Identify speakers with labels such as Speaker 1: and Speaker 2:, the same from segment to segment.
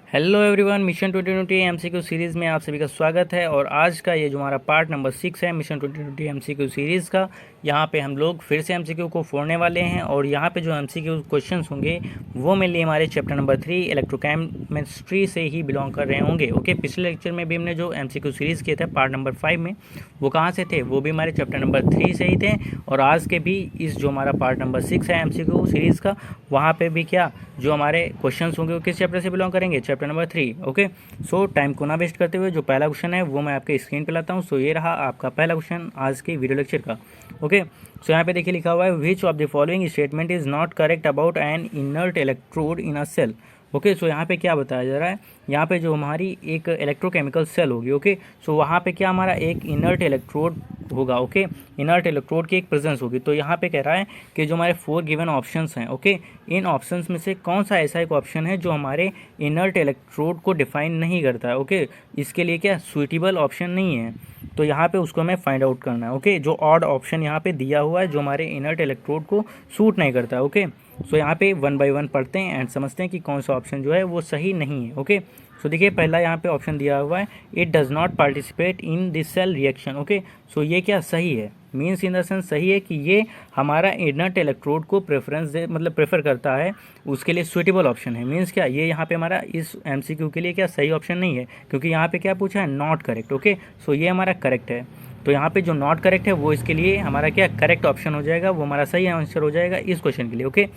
Speaker 1: Hello everyone, mission 2020 MCQ series में आप सभी का स्वागत है। और आज का ये जो हमारा पार्ट नंबर 6 है मिशन 2020 एमसीक्यू सीरीज़ का, यहाँ पे हम लोग फिर से एमसीक्यू को फोड़ने वाले हैं। और यहाँ पे जो एमसीक्यू क्वेश्चंस होंगे वो मेनली हमारे चैप्टर नंबर 3 इलेक्ट्रोकेमिस्ट्री से ही बिलोंग कर रहे होंगे। ओके, पिछले लेक्चर में भी हमने जो एमसीक्यू सीरीज़ किए थे पार्ट नंबर 5 में, वो कहाँ से थे? वो भी हमारे चैप्टर नंबर 3 से ही थे। और आज के भी इस जो हमारा पार्ट नंबर 6 है एमसीक्यू सीरीज़ का, वहाँ पे भी क्या जो हमारे क्वेश्चंस होंगे वो किस चैप्टर से बिलोंग करेंगे? Chapter number 3। ओके, सो टाइम को ना वेस्ट करते हुए जो पहला क्वेश्चन है वो मैं आपके स्क्रीन पे लाता हूँ। सो ये रहा आपका पहला क्वेश्चन आज के वीडियो लेक्चर का। ओके, सो यहाँ पे देखिए लिखा हुआ है, which of the following statement is not correct about an inert electrode in a cell. Okay, so यहाँ पे क्या बताया जा रहा है, यहाँ पे जो हमारी एक इलेक्ट्रोकेमिकल सेल होगी। ओके, सो वहाँ पे क्या हमारा एक इनर्ट इलेक्ट्रोड होगा। ओके, इनर्ट इलेक्ट्रोड की एक प्रेजेंस होगी। तो यहाँ पे कह रहा है कि जो हमारे 4 गिवन ऑप्शंस हैं, ओके, इन ऑप्शंस में से कौन सा ऐसा एक ऑप्शन है जो हमारे इनर्ट इलेक्ट्रोड को डिफाइन नहीं करता है। ओके, इसके लिए क्या सुइटेबल ऑप्शन नहीं है, तो यहाँ पे उसको हमें फाइंड आउट करना है। ओके, जो ऑड ऑप्शन यहाँ पे दिया हुआ है जो हमारे इनर्ट इलेक्ट्रोड को सूट नहीं करता है। ओके, सो यहाँ पे 1 बाय 1 पढ़ते हैं एंड समझते हैं कि कौन सा ऑप्शन जो है वो सही नहीं है। ओके, सो देखिए पहला यहाँ पे ऑप्शन दिया हुआ है, it does not participate in this cell reaction. Okay, so ये क्या सही है, मीन्स इन द सेंस सही है कि ये हमारा इनर्ट इलेक्ट्रोड को प्रेफरेंस दे, मतलब प्रेफर करता है, उसके लिए सुइटेबल ऑप्शन है। मीन्स क्या ये यहाँ पे हमारा इस एमसीक्यू के लिए क्या सही ऑप्शन नहीं है, क्योंकि यहाँ पे क्या पूछा है, नॉट करेक्ट। ओके, सो ये हमारा करेक्ट है। तो यहाँ पे जो नॉट करेक्ट है वो इसके लिए हमारा क्या करेक्ट ऑप्शन हो जाएगा, वो हमारा सही आंसर हो जाएगा इस क्वेश्चन के लिए। ओके,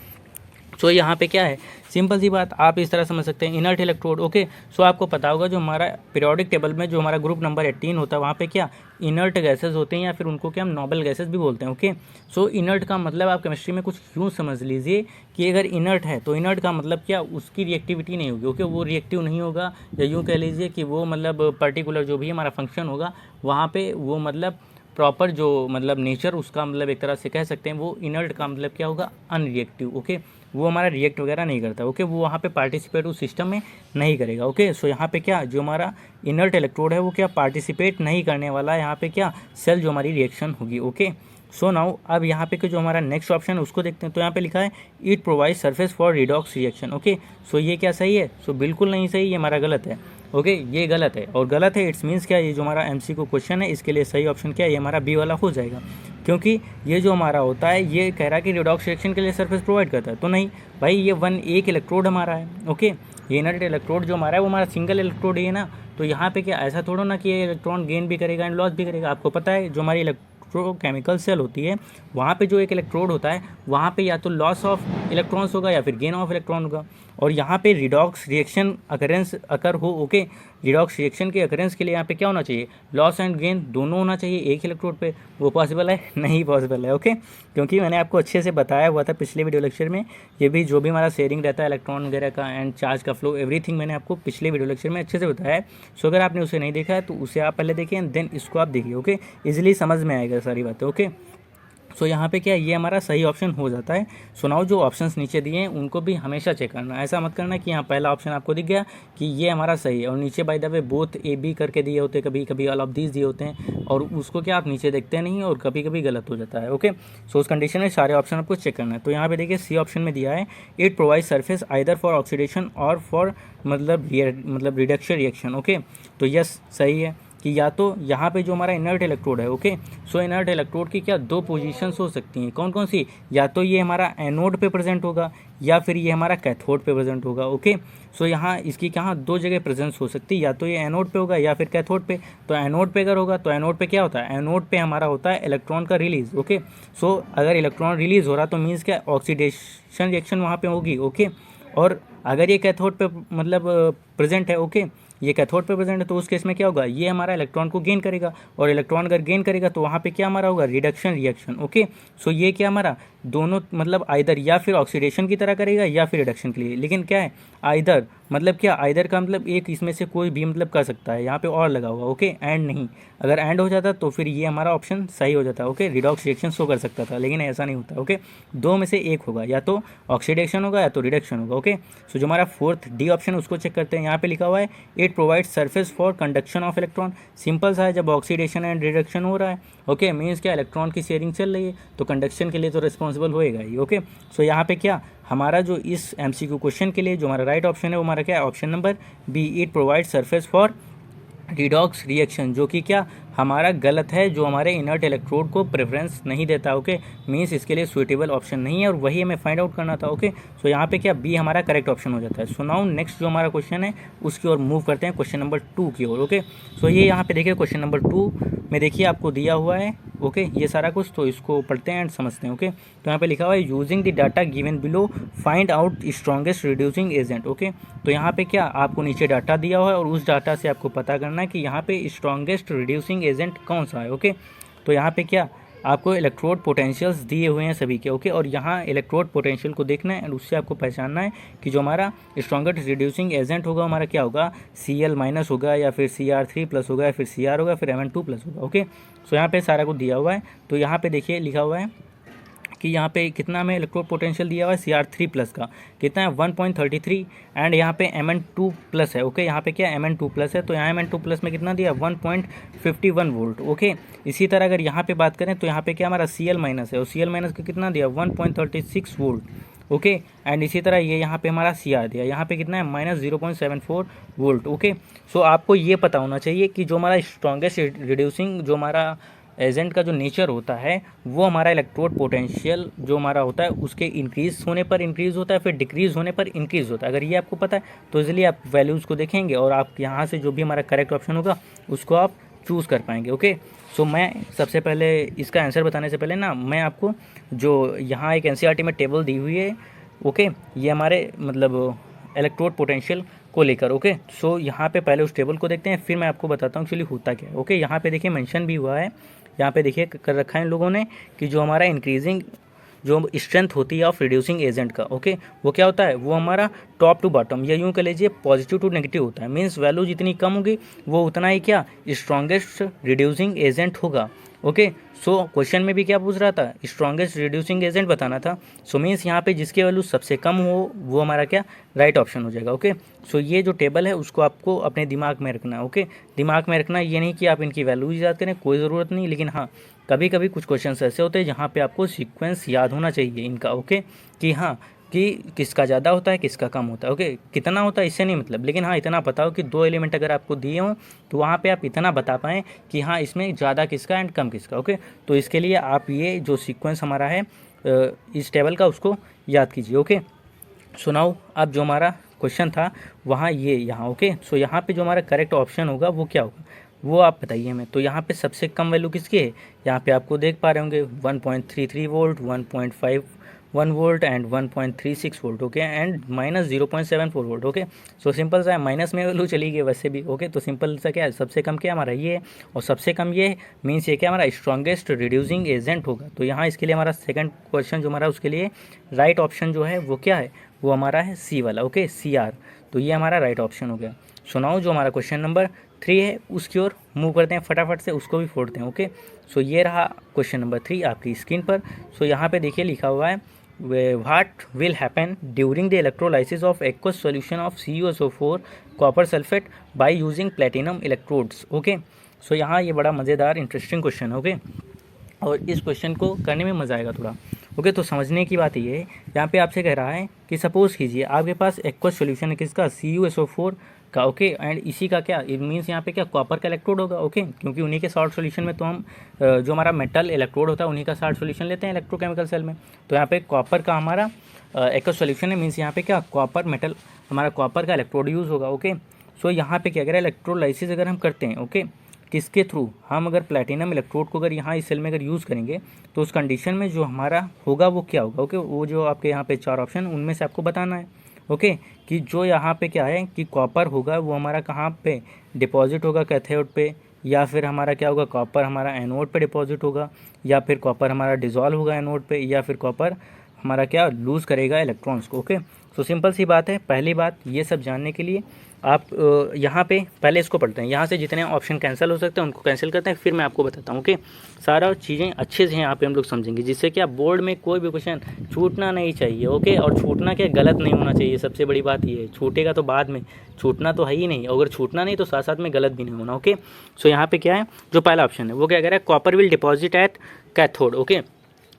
Speaker 1: सो यहाँ पे क्या है, सिंपल सी बात आप इस तरह समझ सकते हैं, इनर्ट इलेक्ट्रोड। ओके, सो आपको पता होगा जो हमारा पीरियोडिक टेबल में जो हमारा ग्रुप नंबर 18 होता है वहाँ पे क्या इनर्ट गैसेस होते हैं, या फिर उनको क्या हम नोबल गैसेस भी बोलते हैं। ओके, सो इनर्ट का मतलब आप केमिस्ट्री में कुछ यूँ समझ लीजिए कि अगर इनर्ट है तो इनर्ट का मतलब क्या उसकी रिएक्टिविटी नहीं होगी। ओके, वो रिएक्टिव नहीं होगा, या यूँ कह लीजिए कि वो मतलब पर्टिकुलर जो भी हमारा फंक्शन होगा वहाँ पे वो मतलब प्रॉपर जो मतलब नेचर उसका मतलब एक तरह से कह सकते हैं वो इनर्ट का मतलब क्या होगा, अनरिएक्टिव। ओके, वो हमारा रिएक्ट वगैरह नहीं करता। ओके, वो वहाँ पे पार्टिसिपेट उस सिस्टम में नहीं करेगा। ओके, सो यहाँ पे क्या जो हमारा इनर्ट इलेक्ट्रोड है वो क्या पार्टिसिपेट नहीं करने वाला है, यहाँ पे क्या सेल जो हमारी रिएक्शन होगी। ओके, सो नाउ अब यहाँ पे जो हमारा नेक्स्ट ऑप्शन है उसको देखते हैं। तो यहाँ पे लिखा है it provide surface for redox reaction. Okay, so ये क्या सही है? सो बिल्कुल नहीं सही, ये हमारा गलत है। ओके, ये गलत है, और गलत है इट्स मीन्स क्या, ये जो हमारा एमसीक्यू क्वेश्चन है इसके लिए सही ऑप्शन क्या है, ये हमारा बी वाला हो जाएगा। क्योंकि ये जो हमारा होता है ये कह रहा है कि रिडॉक्स रिएक्शन के लिए सरफेस प्रोवाइड करता है, तो नहीं भाई, ये एक इलेक्ट्रोड हमारा है। ओके, ये इनर्ट इलेक्ट्रोड जो हमारा है वो हमारा सिंगल इलेक्ट्रोड ही है ना, तो यहाँ पे क्या ऐसा थोड़ा ना कि ये इलेक्ट्रॉन गेन भी करेगा एंड लॉस भी करेगा। आपको पता है जो हमारी इलेक्ट्रोकेमिकल सेल होती है वहाँ पे जो एक इलेक्ट्रोड होता है वहाँ पे या तो लॉस ऑफ इलेक्ट्रॉन्स होगा या फिर गेन ऑफ इलेक्ट्रॉन होगा। और यहाँ पे रिडॉक्स रिएक्शन अकरेंस अकर हो, ओके, रिडॉक्स रिएक्शन के अकरेंस के लिए यहाँ पे क्या होना चाहिए, लॉस एंड गेन दोनों होना चाहिए एक इलेक्ट्रोड पे। वो पॉसिबल है? नहीं पॉसिबल है। ओके, क्योंकि मैंने आपको अच्छे से बताया हुआ था पिछले वीडियो लेक्चर में, ये भी जो भी हमारा शेयरिंग रहता है इलेक्ट्रॉन वगैरह का एंड चार्ज का फ्लो, एवरीथिंग मैंने आपको पिछले वीडियो लेक्चर में अच्छे से बताया है। सो अगर आपने उसे नहीं देखा है तो उसे आप पहले देखिए देन इसको आप देखिए। ओके, इजीली समझ में आएगा सारी बातें। ओके, सो यहाँ पे क्या ये हमारा सही ऑप्शन हो जाता है। सो नाउ जो ऑप्शंस नीचे दिए हैं उनको भी हमेशा चेक करना, ऐसा मत करना कि यहाँ पहला ऑप्शन आपको दिख गया कि ये हमारा सही है और नीचे by the way both A B करके दिए होते हैं, कभी कभी ऑल ऑफ दीज दिए होते हैं, और उसको क्या आप नीचे देखते नहीं और कभी कभी गलत हो जाता है। ओके, सो उस कंडीशन में सारे ऑप्शन आपको चेक करना है। तो यहाँ पे देखिए सी ऑप्शन में दिया है, it provide surface either for oxidation और फॉर मतलब रिडक्शन रिएक्शन। ओके, तो यस सही है कि या तो यहाँ पे जो हमारा इनर्ट इलेक्ट्रोड है, ओके, सो इनर्ट इलेक्ट्रोड की क्या 2 पोजीशंस हो सकती हैं, कौन कौन सी, या तो ये हमारा एनोड पे प्रेजेंट होगा या फिर ये हमारा कैथोड पे प्रेजेंट होगा। ओके, सो यहाँ इसकी कहाँ 2 जगह प्रेजेंस हो सकती है, या तो ये एनोड पे होगा या फिर कैथोड पे। तो एनोड पे अगर होगा तो एनोड पे क्या होता है, एनोड पे हमारा होता है इलेक्ट्रॉन का रिलीज। ओके, सो अगर इलेक्ट्रॉन रिलीज हो रहा तो मीन्स क्या ऑक्सीडेशन रिएक्शन वहाँ पे होगी। ओके, और अगर ये कैथोड पे मतलब प्रेजेंट है, ओके, ये कैथोड पे प्रेजेंट है, तो उस केस में क्या होगा, ये हमारा इलेक्ट्रॉन को गेन करेगा, और इलेक्ट्रॉन अगर गेन करेगा तो वहाँ पे क्या हमारा होगा, रिडक्शन रिएक्शन। ओके, सो ये क्या हमारा दोनों मतलब आइदर या फिर ऑक्सीडेशन की तरह करेगा या फिर रिडक्शन के लिए, लेकिन क्या है आइदर, मतलब क्या आइदर का मतलब एक इसमें से कोई भी मतलब कर सकता है, यहाँ पे और लगा होगा। ओके, एंड नहीं, अगर एंड हो जाता तो फिर ये हमारा ऑप्शन सही हो जाता। ओके, रिडॉक्स रिएक्शन शो कर सकता था, लेकिन ऐसा नहीं होता। ओके, 2 में से एक होगा, या तो ऑक्सीडेशन होगा या तो रिडक्शन होगा। ओके, सो जो हमारा 4th डी ऑप्शन उसको चेक करते हैं। यहाँ पे लिखा हुआ है it it provide surface for conduction of electron. Simple सा है, जब ऑक्सीडेशन एंड रिडक्शन हो रहा है, ओके, मीन्स क्या, इलेक्ट्रॉन की शेयरिंग चल रही है, तो कंडक्शन के लिए तो रिस्पॉन्सिबल होएगा ही। ओके, सो यहाँ पे क्या हमारा जो इस MCQ क्वेश्चन के लिए जो हमारा राइट ऑप्शन है वो हमारा क्या है, option number B, it provide surface for redox reaction, जो कि क्या हमारा गलत है, जो हमारे इनर्ट इलेक्ट्रोड को प्रेफरेंस नहीं देता। ओके, मीन्स इसके लिए सुइटेबल ऑप्शन नहीं है और वही हमें फाइंड आउट करना था। ओके, सो यहाँ पे क्या बी हमारा करेक्ट ऑप्शन हो जाता है। सो नाउ नेक्स्ट जो हमारा क्वेश्चन है उसकी ओर मूव करते हैं, क्वेश्चन नंबर 2 की ओर। ओके, सो ये यहाँ पे देखिए क्वेश्चन नंबर 2 में देखिए आपको दिया हुआ है, ओके, ये सारा कुछ, तो इसको पढ़ते हैं एंड समझते हैं। ओके, तो यहाँ पे लिखा हुआ है using the data given below find out strongest reducing agent. Okay, तो यहाँ पे क्या आपको नीचे डाटा दिया हुआ है और उस डाटा से आपको पता करना है कि यहाँ पे स्ट्रॉन्गेस्ट रिड्यूसिंग एजेंट कौन सा है। ओके, तो यहाँ पे क्या आपको इलेक्ट्रोड पोटेंशियल्स दिए हुए हैं सभी के। ओके, और यहाँ इलेक्ट्रोड पोटेंशियल को देखना है एंड उससे आपको पहचानना है कि जो हमारा स्ट्रॉन्गेस्ट रिड्यूसिंग एजेंट होगा हमारा क्या होगा, Cl- होगा या फिर Cr3+ होगा या फिर Cr होगा फिर Mn2+ होगा। ओके, सो यहाँ पे सारा कुछ दिया हुआ है, तो यहाँ पे देखिए लिखा हुआ है कि यहाँ पे कितना हमें इलेक्ट्रोड पोटेंशियल दिया हुआ है Cr3+ का कितना है 1.33 एंड यहाँ पे Mn2+ है। ओके, यहाँ पे क्या Mn2+ है, तो यहाँ Mn2+ में कितना दिया 1.51 वोल्ट। ओके, इसी तरह अगर यहाँ पे बात करें तो यहाँ पे क्या हमारा Cl- है और Cl- का कितना दिया 1.36 वोल्ट। ओके, एंड इसी तरह ये यहाँ पे हमारा Cr दिया, यहाँ पे कितना है -0.74 वोल्ट। ओके, सो आपको ये पता होना चाहिए कि जो हमारा स्ट्रॉन्गेस्ट रिड्यूसिंग जो हमारा एजेंट का जो नेचर होता है वो हमारा इलेक्ट्रोड पोटेंशियल जो हमारा होता है उसके इंक्रीज़ होने पर इंक्रीज़ होता है, फिर डिक्रीज़ होने पर इंक्रीज़ होता है। अगर ये आपको पता है तो इसलिए आप वैल्यूज़ को देखेंगे और आप यहाँ से जो भी हमारा करेक्ट ऑप्शन होगा उसको आप चूज़ कर पाएंगे। ओके, सो मैं सबसे पहले इसका आंसर बताने से पहले ना मैं आपको जो यहाँ एक NCERT में टेबल दी हुई है, ओके, ये हमारे मतलब इलेक्ट्रोड पोटेंशियल को लेकर। ओके, सो यहाँ पे पहले उस टेबल को देखते हैं फिर मैं आपको बताता हूँ एक्चुअली होता क्या है। ओके, यहाँ पे देखिए मेंशन भी हुआ है, यहाँ पे देखिए कर रखा है इन लोगों ने कि जो हमारा इंक्रीजिंग जो स्ट्रेंथ होती है ऑफ रिड्यूसिंग एजेंट का, ओके, वो क्या होता है, वो हमारा टॉप टू बॉटम या यूँ कह लीजिए पॉजिटिव टू नेगेटिव होता है। मीन्स वैल्यू जितनी कम होगी वो उतना ही क्या स्ट्रॉन्गेस्ट रिड्यूसिंग एजेंट होगा। ओके, सो क्वेश्चन में भी क्या पूछ रहा था, स्ट्रॉन्गेस्ट रिड्यूसिंग एजेंट बताना था। सो मीन्स यहाँ पे जिसकी वैल्यू सबसे कम हो वो हमारा क्या राइट ऑप्शन हो जाएगा। ओके, सो ये जो टेबल है उसको आपको अपने दिमाग में रखना है। ओके, दिमाग में रखना ये नहीं कि आप इनकी वैल्यू याद करें, कोई ज़रूरत नहीं, लेकिन हाँ कभी कभी कुछ क्वेश्चन ऐसे होते हैं जहाँ पे आपको सीक्वेंस याद होना चाहिए इनका। ओके, कि हाँ कि किसका ज़्यादा होता है किसका कम होता है। ओके, कितना होता है इससे नहीं मतलब, लेकिन हाँ इतना पता हो कि 2 एलिमेंट अगर आपको दिए हों तो वहाँ पे आप इतना बता पाएँ कि हाँ इसमें ज़्यादा किसका एंड कम किसका। ओके, तो इसके लिए आप ये जो सीक्वेंस हमारा है इस टेबल का उसको याद कीजिए। ओके, सुनाओ अब जो हमारा क्वेश्चन था वहाँ ये यहाँ। ओके, सो यहाँ पे जो हमारा करेक्ट ऑप्शन होगा वो क्या होगा वो आप बताइए हमें। तो यहाँ पे सबसे कम वैल्यू किसकी है, यहाँ पे आपको देख पा रहे होंगे 1.33 volt, 1.51 volt and 1.36 volt. Okay, and -0.74 volt. Okay, so simple सा है, माइनस में वैल्यू चली गई वैसे भी। ओके, तो सिंपल सा क्या है, सबसे कम क्या हमारा ये है और सबसे कम ये मीन्स ये क्या हमारा स्ट्रॉन्गेस्ट रिड्यूसिंग एजेंट होगा। तो यहाँ इसके लिए हमारा सेकंड क्वेश्चन जो हमारा उसके लिए राइट ऑप्शन जो है वो क्या है, वो हमारा है सी वाला। ओके, Cr, तो ये हमारा राइट ऑप्शन हो गया। सुनाओ जो हमारा क्वेश्चन नंबर 3 है उसकी ओर मूव करते हैं, फटाफट से उसको भी फोड़ते हैं। ओके, सो ये रहा क्वेश्चन नंबर 3 आपकी स्क्रीन पर। सो यहाँ पे देखिए लिखा हुआ है what will happen during the electrolysis of aqueous solution of CuSO4 copper sulphate by using platinum electrodes. Okay, so यहाँ ये बड़ा मज़ेदार इंटरेस्टिंग क्वेश्चन है। ओके, और इस क्वेश्चन को करने में मज़ा आएगा थोड़ा। ओके, तो समझने की बात ये है, यहाँ पे आपसे कह रहा है कि सपोज़ कीजिए आपके पास एक्वस सॉल्यूशन है किसका, CuSO4 का। ओके, एंड इसी का क्या इट मीन्स यहाँ पे क्या कॉपर का इलेक्ट्रोड होगा। ओके, क्योंकि उन्हीं के सॉल्ट सॉल्यूशन में तो हम जो हमारा मेटल इलेक्ट्रोड होता है उन्हीं का सॉल्ट सॉल्यूशन लेते हैं इलेक्ट्रोकेमिकल सेल में। तो यहाँ पे कॉपर का हमारा एक्वस सॉल्यूशन है, मीन्स यहाँ पे क्या कॉपर मेटल हमारा कॉपर का इलेक्ट्रोड यूज़ होगा। ओके, सो यहाँ पे क्या करें, इलेक्ट्रोलाइसिस अगर हम करते हैं, ओके, किसके थ्रू, हम अगर प्लेटिनम इलेक्ट्रोड को अगर यहाँ इस सेल में अगर यूज़ करेंगे तो उस कंडीशन में जो हमारा होगा वो क्या होगा। ओके, वो जो आपके यहाँ पे 4 ऑप्शन उनमें से आपको बताना है। ओके, कि जो यहाँ पे क्या है कि कॉपर होगा वो हमारा कहाँ पे डिपॉजिट होगा, कैथोड पे, या फिर हमारा क्या होगा कॉपर हमारा एनोड पे डिपॉजिट होगा, या फिर कॉपर हमारा डिजॉल्व होगा एनोड पे, या फिर कॉपर हमारा क्या लूज़ करेगा इलेक्ट्रॉन्स को। ओके, सो सिंपल सी बात है। पहली बात ये सब जानने के लिए आप यहाँ पे पहले इसको पढ़ते हैं, यहाँ से जितने ऑप्शन कैंसिल हो सकते हैं उनको कैंसिल करते हैं, फिर मैं आपको बताता हूँ। ओके, सारा चीज़ें अच्छे से यहाँ पे हम लोग समझेंगे, जिससे कि आप बोर्ड में कोई भी क्वेश्चन छूटना नहीं चाहिए। ओके, और छूटना क्या, गलत नहीं होना चाहिए, सबसे बड़ी बात ये है। छूटेगा तो बाद में, छूटना तो है ही नहीं, अगर छूटना नहीं तो साथ साथ में गलत भी नहीं होना। ओके, सो यहाँ पे क्या है, जो पहला ऑप्शन है वो क्या कह रहा है, copper will deposit at cathode. Okay,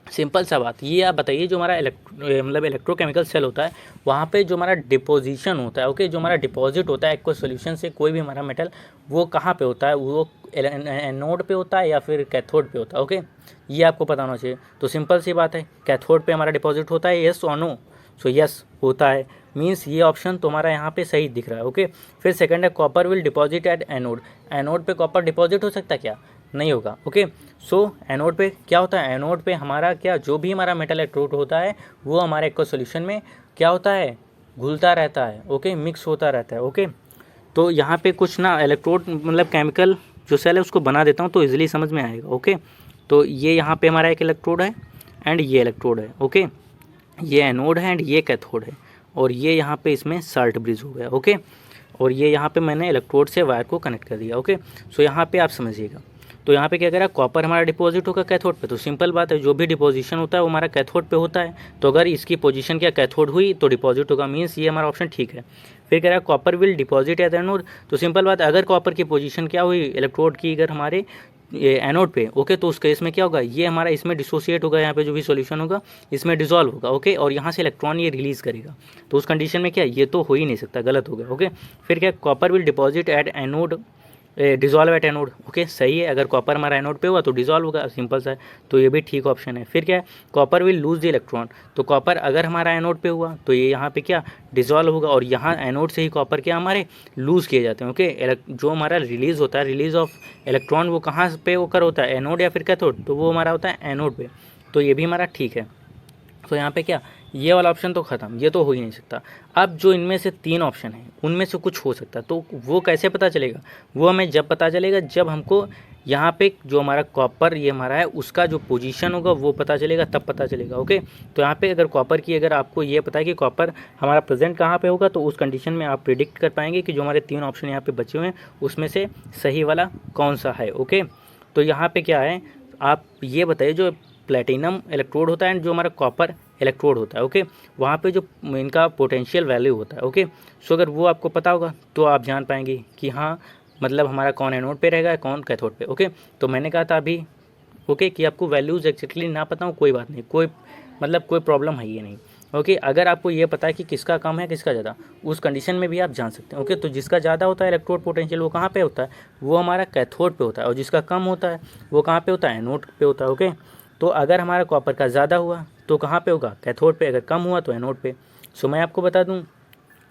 Speaker 1: simple सा बात, ये आप बताइए, जो हमारा मतलब इलेक्ट्रोकेमिकल सेल होता है वहाँ पे जो हमारा डिपोजिशन होता है, ओके, जो हमारा डिपॉजिट होता है कोई सोल्यूशन से कोई भी हमारा मेटल, वो कहाँ पे होता है, वो एनोड पे होता है या फिर कैथोड पे होता है। ओके, ये आपको पता होना चाहिए। तो सिंपल सी बात है, कैथोड पे हमारा डिपॉजिट होता है, यस और नो। सो यस होता है, मीन्स ये ऑप्शन तुम्हारा यहाँ पे सही दिख रहा है। ओके, फिर सेकंड है copper will deposit at anode. Anode पे कॉपर डिपॉजिट हो सकता है क्या, नहीं होगा। ओके, सो एनोड पे क्या होता है, एनोड पे हमारा क्या, जो भी हमारा मेटल इलेक्ट्रोड होता है वो हमारे एक्वस सॉल्यूशन में क्या होता है, घुलता रहता है। ओके, मिक्स होता रहता है। ओके, तो यहाँ पे कुछ ना इलेक्ट्रोड मतलब केमिकल जो सेल है उसको बना देता हूँ तो इजीली समझ में आएगा। ओके, तो ये यहाँ पे हमारा एक इलेक्ट्रोड है एंड ये इलेक्ट्रोड है। ओके, ये एनोड है एंड ये कैथोड है, और ये यहाँ पे इसमें साल्ट ब्रिज हो गया। ओके, और ये यहाँ पे मैंने इलेक्ट्रोड से वायर को कनेक्ट कर दिया। ओके, सो यहाँ पे आप समझिएगा, तो यहाँ पे क्या कह रहा है, कॉपर हमारा डिपॉजिट होगा कैथोड पे, तो सिंपल बात है, जो भी डिपोजिशन होता है वो हमारा कैथोड पे होता है, तो अगर इसकी पोजीशन क्या कैथोड हुई तो डिपॉजिट होगा, मीन्स ये हमारा ऑप्शन ठीक है। फिर कह रहा है copper will deposit at anode, तो सिंपल बात है, अगर कॉपर की पोजीशन क्या हुई इलेक्ट्रोड की, अगर हमारे एनोड पे, ओके, तो उस केस में क्या होगा, ये हमारा इसमें डिसोसिएट होगा, यहाँ पे जो भी सॉल्यूशन होगा इसमें डिसॉल्व होगा। ओके, और यहाँ से इलेक्ट्रॉन ये रिलीज करेगा, तो उस कंडीशन में क्या, ये तो हो ही नहीं सकता, गलत हो गया। ओके, फिर क्या, copper will deposit at anode dissolve at anode. Okay, सही है, अगर कॉपर हमारा एनोड पे हुआ तो डिजॉल्व होगा, सिंपल सा है, तो ये भी ठीक ऑप्शन है। फिर क्या है, copper will lose the electron, तो कॉपर अगर हमारा एनोड पे हुआ तो ये यहाँ पे क्या डिजॉल्व होगा, और यहाँ एनोड से ही कॉपर क्या हमारे लूज किए जाते हैं। ओके, जो हमारा रिलीज होता है, रिलीज ऑफ इलेक्ट्रॉन, वो कहाँ पे होकर होता है, एनोड या फिर कैथोड, तो वो हमारा होता है एनोड पे, तो ये भी हमारा ठीक है। तो यहाँ पे क्या, ये वाला ऑप्शन तो ख़त्म, ये तो हो ही नहीं सकता। अब जो इनमें से 3 ऑप्शन हैं उनमें से कुछ हो सकता है, तो वो कैसे पता चलेगा, वो हमें जब पता चलेगा जब हमको यहाँ पे जो हमारा कॉपर ये हमारा है उसका जो पोजीशन होगा वो पता चलेगा, तब पता चलेगा। ओके, तो यहाँ पे अगर कॉपर की, अगर आपको ये पता है कि कॉपर हमारा प्रेजेंट कहाँ पे होगा, तो उस कंडीशन में आप प्रिडिक्ट कर पाएंगे कि जो हमारे 3 ऑप्शन यहाँ पे बचे हुए हैं उसमें से सही वाला कौन सा है। ओके, तो यहाँ पे क्या है, आप ये बताइए, जो प्लेटिनम इलेक्ट्रोड होता है एंड जो हमारा कॉपर इलेक्ट्रोड होता है, ओके, वहाँ पे जो इनका पोटेंशियल वैल्यू होता है, ओके, सो अगर वो आपको पता होगा तो आप जान पाएंगे कि हाँ मतलब हमारा कौन एनोड पे रहेगा, कौन कैथोड पे। ओके, तो मैंने कहा था अभी, ओके, कि आपको वैल्यूज़ एक्जैक्टली ना पता हो कोई बात नहीं, कोई मतलब कोई प्रॉब्लम है ये नहीं। ओके, अगर आपको ये पता है कि किसका कम है किसका ज़्यादा, उस कंडीशन में भी आप जान सकते हैं। ओके, तो जिसका ज़्यादा होता है इलेक्ट्रोड पोटेंशियल वो कहाँ पे होता है, वो हमारा कैथोड पे होता है, और जिसका कम होता है वो कहाँ पे होता है, एनोड पे होता है। ओके, तो अगर हमारा कॉपर का ज़्यादा हुआ तो कहाँ पे होगा, कैथोड पे, अगर कम हुआ तो एनोड पे। सो मैं आपको बता दूँ,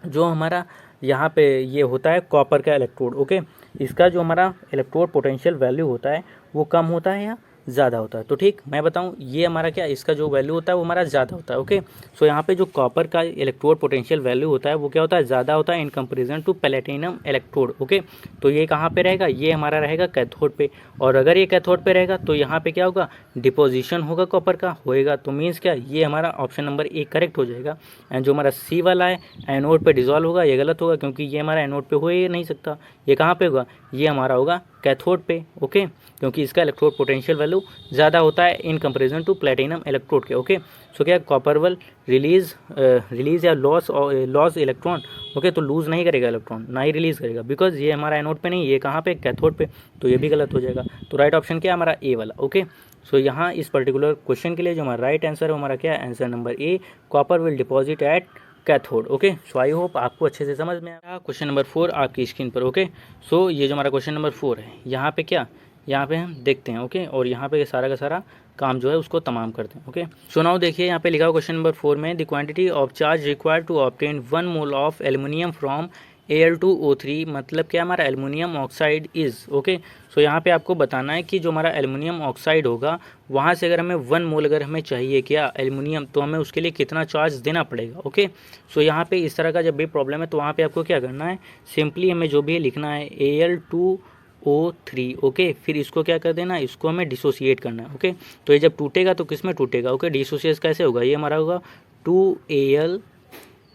Speaker 1: जो हमारा यहाँ पे ये होता है कॉपर का इलेक्ट्रोड, ओके, इसका जो हमारा इलेक्ट्रोड पोटेंशियल वैल्यू होता है वो कम होता है या ज़्यादा होता है। तो ठीक, मैं बताऊँ, ये हमारा क्या, इसका जो वैल्यू होता है वो हमारा ज़्यादा होता है। ओके, सो यहाँ पे जो कॉपर का इलेक्ट्रोड पोटेंशियल वैल्यू होता है वो क्या होता है, ज़्यादा होता है in comparison to platinum electrode. Okay, तो ये कहाँ पे रहेगा, ये हमारा रहेगा कैथोड पे, और अगर ये कैथोड पे रहेगा तो यहाँ पे क्या होगा, डिपोजिशन होगा कॉपर का, होएगा, तो मीन्स क्या, ये हमारा ऑप्शन नंबर ए करेक्ट हो जाएगा। एंड जो हमारा सी वाला है एनोड पे डिजॉल्व होगा, ये गलत होगा, क्योंकि ये हमारा एनोड पे हो ही नहीं सकता, ये कहाँ पे होगा, ये हमारा होगा कैथोड पे। ओके, क्योंकि इसका इलेक्ट्रोड पोटेंशियल वैल्यू ज़्यादा होता है in comparison to platinum electrode के। ओके, सो क्या, कॉपर विल रिलीज या लॉस इलेक्ट्रॉन। ओके, तो लूज़ नहीं करेगा इलेक्ट्रॉन, ना ही रिलीज़ करेगा, बिकॉज ये हमारा एनोड पे नहीं, ये कहाँ पे, कैथोड पे, तो ये भी गलत हो जाएगा। तो राइट ऑप्शन क्या है हमारा, ए वाला। ओके, सो यहाँ इस पर्टिकुलर क्वेश्चन के लिए जो हमारा राइट आंसर है हमारा क्या है, answer number A, copper will deposit at cathode. Okay, so I hope आपको अच्छे से समझ में आया। क्वेश्चन नंबर 4 आपकी स्क्रीन पर। ओके, सो ये जो हमारा क्वेश्चन नंबर 4 है, यहाँ पे क्या, यहाँ पे हम देखते हैं। ओके, और यहाँ पे सारा का सारा काम जो है उसको तमाम करते हैं। ओके, सो नाउ देखिए, यहाँ पे लिखा हुआ क्वेश्चन नंबर 4 में, the quantity of charge required to obtain 1 mole of aluminium from Al2O3, मतलब क्या, हमारा aluminium oxide is. Okay, so यहाँ पे आपको बताना है कि जो हमारा एल्युमिनियम ऑक्साइड होगा वहाँ से अगर हमें 1 मोल अगर हमें चाहिए क्या एल्युमिनियम, तो हमें उसके लिए कितना चार्ज देना पड़ेगा। ओके, सो यहाँ पे इस तरह का जब भी प्रॉब्लम है तो वहाँ पे आपको क्या करना है, सिंपली हमें जो भी लिखना है Al2O3। ओके, फिर इसको क्या कर देना, इसको हमें डिसोसिएट करना है। ओके, तो ये जब टूटेगा तो किस में टूटेगा, ओके, डिसोसिएट कैसे होगा, ये हमारा होगा 2Al3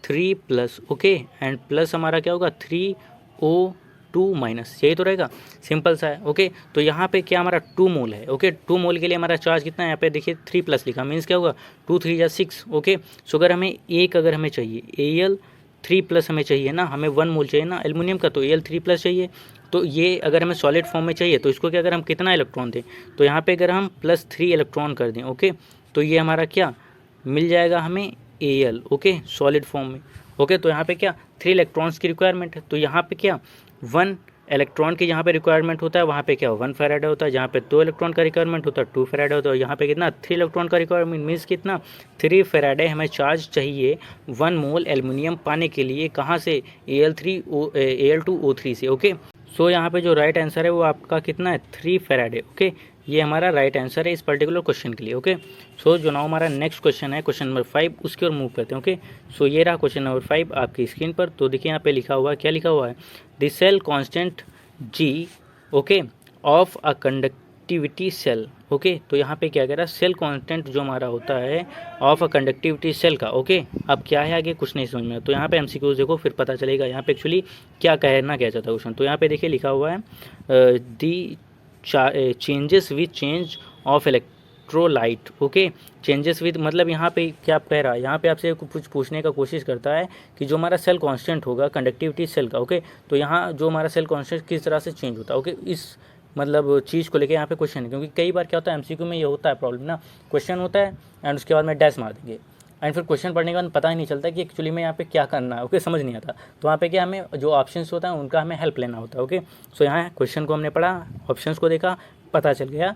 Speaker 1: 3+, ओके, एंड प्लस हमारा क्या होगा 3O2-, यही तो रहेगा, सिंपल सा है। ओके, तो यहाँ पे क्या हमारा 2 मोल है। ओके, 2 मोल के लिए हमारा चार्ज कितना है, यहाँ पे देखिए 3+ लिखा, मीन्स क्या होगा 2 3 या 6। ओके, सो अगर हमें चाहिए Al3+ हमें चाहिए ना, हमें 1 मोल चाहिए ना एल्युमिनियम का, तो Al3+ चाहिए। तो ये अगर हमें सॉलिड फॉर्म में चाहिए तो इसको क्या, अगर हम कितना इलेक्ट्रॉन दें, तो यहाँ पे अगर हम +3 इलेक्ट्रॉन कर दें, ओके, तो ये हमारा क्या मिल जाएगा हमें Al, ओके, सॉलिड फॉर्म में। ओके, तो यहाँ पे क्या 3 इलेक्ट्रॉन्स की रिक्वायरमेंट है, तो यहाँ पे क्या 1 इलेक्ट्रॉन की जहाँ पे रिक्वायरमेंट होता है वहाँ पे क्या 1 फैराडे होता है, जहाँ पे 2 इलेक्ट्रॉन का रिक्वायरमेंट होता है 2 फैराडे होता है, और यहाँ पे कितना 3 इलेक्ट्रॉन का रिक्वायरमेंट, मीन्स कितना 3 फैराडे हमें चार्ज चाहिए 1 मोल एल्युमिनियम पाने के लिए, कहाँ से Al2O3 से। ओके, सो यहाँ पे जो राइट आंसर है वो आपका कितना है 3 फैराडे। ओके, ये हमारा राइट आंसर है इस पर्टिकुलर क्वेश्चन के लिए। ओके, सो जो नाउ हमारा नेक्स्ट क्वेश्चन है, क्वेश्चन नंबर 5, उसकी ओर मूव करते हैं। ओके, सो ये रहा क्वेश्चन नंबर 5 आपकी स्क्रीन पर। तो देखिए यहाँ पे लिखा हुआ है, क्या लिखा हुआ है, the cell constant G, okay, of a conductivity cell. Okay, तो यहाँ पे क्या कह रहा है, सेल कांस्टेंट जो हमारा होता है ऑफ अ कंडक्टिविटी सेल का। ओके, अब क्या है आगे कुछ नहीं समझ में, तो यहाँ पे MCQ देखो फिर पता चलेगा यहाँ पे एक्चुअली क्या कहना क्या चाहता है क्वेश्चन। तो यहाँ पे देखिए लिखा हुआ है दी changes with change of electrolyte. Okay, changes with मतलब यहाँ पे क्या कह रहा है, यहाँ पे आपसे कुछ पूछने का कोशिश करता है कि जो हमारा सेल कांस्टेंट होगा कंडक्टिविटी सेल का। ओके, तो यहाँ जो हमारा सेल कांस्टेंट किस तरह से चेंज होता है। ओके, इस मतलब चीज़ को लेके यहाँ पे क्वेश्चन है, क्योंकि कई बार क्या होता है MCQ में ये होता है प्रॉब्लम ना, क्वेश्चन होता है एंड उसके बाद में डैश मार देंगे एंड फिर क्वेश्चन पढ़ने के बाद पता ही नहीं चलता कि एक्चुअली में यहाँ पे क्या करना है। ओके, समझ नहीं आता, तो वहाँ पे क्या हमें जो ऑप्शंस होता है उनका हमें हेल्प लेना होता है। ओके, सो यहाँ क्वेश्चन को हमने पढ़ा, ऑप्शंस को देखा, पता चल गया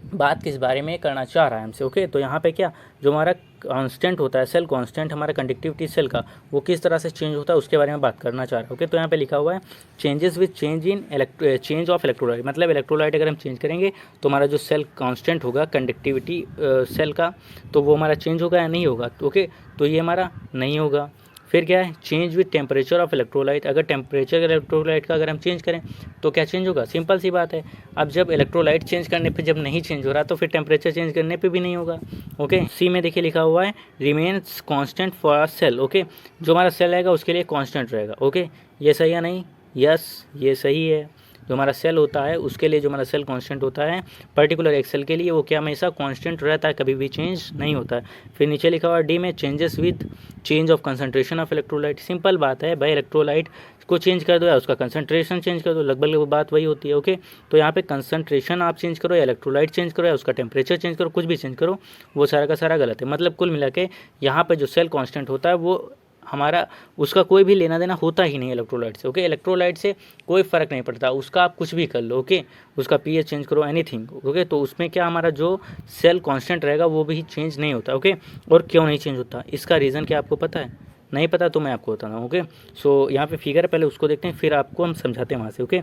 Speaker 1: बात किस बारे में करना चाह रहा है हमसे। ओके, तो यहाँ पे क्या जो हमारा कांस्टेंट होता है, सेल कांस्टेंट हमारा कंडक्टिविटी सेल का, वो किस तरह से चेंज होता है उसके बारे में बात करना चाह रहा है। ओके, तो यहाँ पे लिखा हुआ है changes with change of electrolyte, मतलब इलेक्ट्रोलाइट अगर हम चेंज करेंगे तो हमारा जो सेल कांस्टेंट होगा कंडक्टिविटी सेल का, तो वो हमारा चेंज होगा या नहीं होगा। ओके, तो ये हमारा नहीं होगा। फिर क्या है, change with temperature of electrolyte, अगर टेम्परेचर इलेक्ट्रोलाइट का अगर हम चेंज करें तो क्या चेंज होगा, सिंपल सी बात है। अब जब इलेक्ट्रोलाइट चेंज करने पे जब नहीं चेंज हो रहा तो फिर टेम्परेचर चेंज करने पे भी नहीं होगा। ओके, सी में देखिए लिखा हुआ है remains constant for a cell. Okay, जो हमारा सेल रहेगा उसके लिए कांस्टेंट रहेगा। ओके, ये सही है नहीं, यस ये सही है। जो हमारा सेल होता है उसके लिए जो हमारा सेल कांस्टेंट होता है पर्टिकुलर एक सेल के लिए, वो क्या हमेशा कांस्टेंट रहता है, कभी भी चेंज नहीं होता है। फिर नीचे लिखा हुआ डी में changes with change of concentration of electrolyte, simple बात है भाई, इलेक्ट्रोलाइट को चेंज कर दो या उसका कंसंट्रेशन चेंज कर दो, लगभग बात वही होती है। ओके, तो यहाँ पे कंसंट्रेशन आप चेंज करो या इलेक्ट्रोलाइट चेंज करो या उसका टेम्परेचर चेंज करो, कुछ भी चेंज करो, वो सारा का सारा गलत है। मतलब कुल मिला के यहाँ पे जो सेल कांस्टेंट होता है वो हमारा उसका कोई भी लेना देना होता ही नहीं इलेक्ट्रोलाइट से। ओके, इलेक्ट्रोलाइट से कोई फ़र्क नहीं पड़ता, उसका आप कुछ भी कर लो। ओके, उसका पीएच चेंज करो, एनीथिंग। ओके, तो उसमें क्या हमारा जो सेल कांस्टेंट रहेगा वो भी चेंज नहीं होता। ओके, और क्यों नहीं चेंज होता, इसका रीज़न क्या आपको पता है, नहीं पता तो मैं आपको बताता हूँ। ओके, सो यहाँ पे फिगर है, पहले उसको देखते हैं फिर आपको हम समझाते हैं वहाँ से। ओके,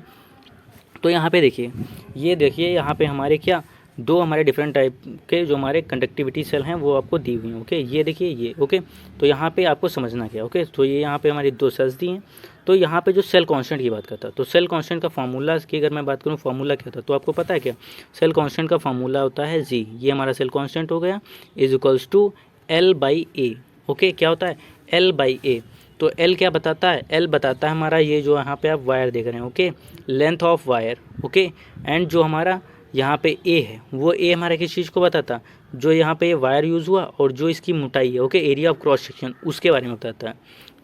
Speaker 1: तो यहाँ पे देखिए, ये देखिए यहाँ पे हमारे क्या दो हमारे डिफरेंट टाइप के जो हमारे कंडक्टिविटी सेल हैं वो आपको दी हुई हैं। ओके, ये देखिए ये। ओके, तो यहाँ पे आपको समझना क्या। ओके, तो ये यहाँ पे हमारी दो सेल्स दी हैं। तो यहाँ पे जो सेल कांस्टेंट की बात करता है, तो सेल कांस्टेंट का फार्मूला की अगर मैं बात करूँ, फार्मूला क्या था तो आपको पता है क्या, सेल कांस्टेंट का फार्मूला होता है जी, ये हमारा सेल कांस्टेंट हो गया, is equals to L/A। Okay, क्या होता है L/A, तो L क्या बताता है, L बताता है हमारा ये जो यहाँ पे आप वायर देख रहे हैं। Okay, length of wire. Okay, and जो हमारा यहाँ पे A है वो A हमारा किस चीज़ को बताता, जो यहाँ पे वायर यूज़ हुआ और जो इसकी मोटाई है। Okay, area of cross section उसके बारे में बताता है।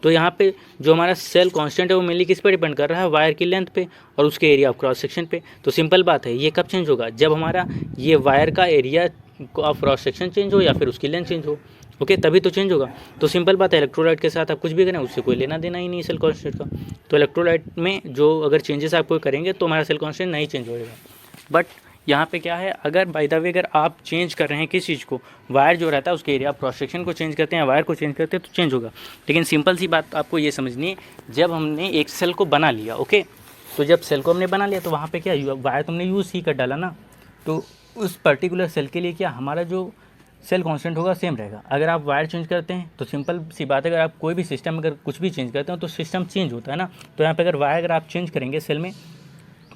Speaker 1: तो यहाँ पे जो हमारा सेल कांस्टेंट है वो मेनली किस पे डिपेंड कर रहा है, वायर की लेंथ पे और उसके एरिया ऑफ क्रॉस सेक्शन पे। तो सिंपल बात है, ये कब चेंज होगा, जब हमारा ये वायर का area of cross section change हो या फिर उसकी लेंथ चेंज हो। ओके, तभी तो चेंज होगा। तो सिंपल बात है, इलेक्ट्रोलाइट के साथ आप कुछ भी करें उससे कोई लेना देना ही नहीं सेल कांस्टेंट का। तो इलेक्ट्रोलाइट में जो अगर चेंजेस आप कोई करेंगे तो हमारा सेल कांस्टेंट नहीं चेंज होगा। बट यहाँ पे क्या है, अगर बाय द वे अगर आप चेंज कर रहे हैं किस चीज़ को, वायर जो रहता है उसके एरिया ऑफ क्रॉस सेक्शन को चेंज करते हैं, वायर को चेंज करते हैं तो चेंज होगा। लेकिन सिंपल सी बात आपको ये समझनी है, जब हमने एक सेल को बना लिया, ओके, तो जब सेल को हमने बना लिया तो वहाँ पे क्या वायर तुमने यूज़ ही कर डाला ना, तो उस पर्टिकुलर सेल के लिए क्या हमारा जो सेल कांस्टेंट होगा सेम रहेगा। अगर आप वायर चेंज करते हैं तो सिंपल सी बात है, अगर आप कोई भी सिस्टम अगर कुछ भी चेंज करते हो तो सिस्टम चेंज होता है ना। तो यहाँ पे अगर वायर अगर आप चेंज करेंगे सेल में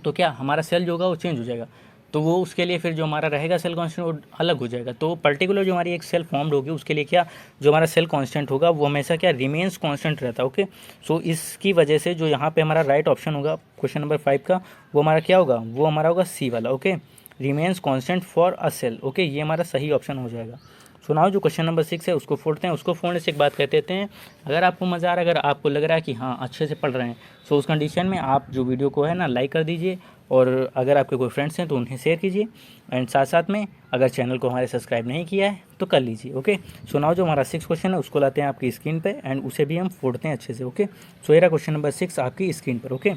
Speaker 1: तो क्या हमारा सेल जो होगा वो चेंज हो जाएगा। तो वो उसके लिए फिर जो हमारा रहेगा सेल कांस्टेंट वो अलग हो जाएगा। तो पर्टिकुलर जो हमारी एक सेल फॉर्म्ड होगी उसके लिए क्या, जो हमारा सेल कांस्टेंट होगा वो हमेशा क्या रिमेन्स कांस्टेंट रहता है। ओके, सो इसकी वजह से जो यहाँ पे हमारा राइट ऑप्शन होगा क्वेश्चन नंबर 5 का, वो हमारा क्या होगा, वो हमारा होगा सी वाला। Okay, remains constant for a cell. Okay, ये हमारा सही ऑप्शन हो जाएगा। सुनाओ जो क्वेश्चन नंबर 6 है उसको फोड़ते हैं। उसको फोड़ने से एक बात कह देते हैं, अगर आपको मज़ा आ रहा है, अगर आपको लग रहा है कि हाँ अच्छे से पढ़ रहे हैं, सो उस कंडीशन में आप जो वीडियो को है ना लाइक कर दीजिए, और अगर आपके कोई फ्रेंड्स हैं तो उन्हें शेयर कीजिए, एंड साथ साथ में अगर चैनल को हमारे सब्सक्राइब नहीं किया है तो कर लीजिए। ओके, सुनाओ जो हमारा 6 क्वेश्चन है उसको लाते हैं आपकी स्क्रीन पे, एंड उसे भी हम फोड़ते हैं अच्छे से। ओके, सो ये रहा क्वेश्चन नंबर 6 आपकी स्क्रीन पर। ओके,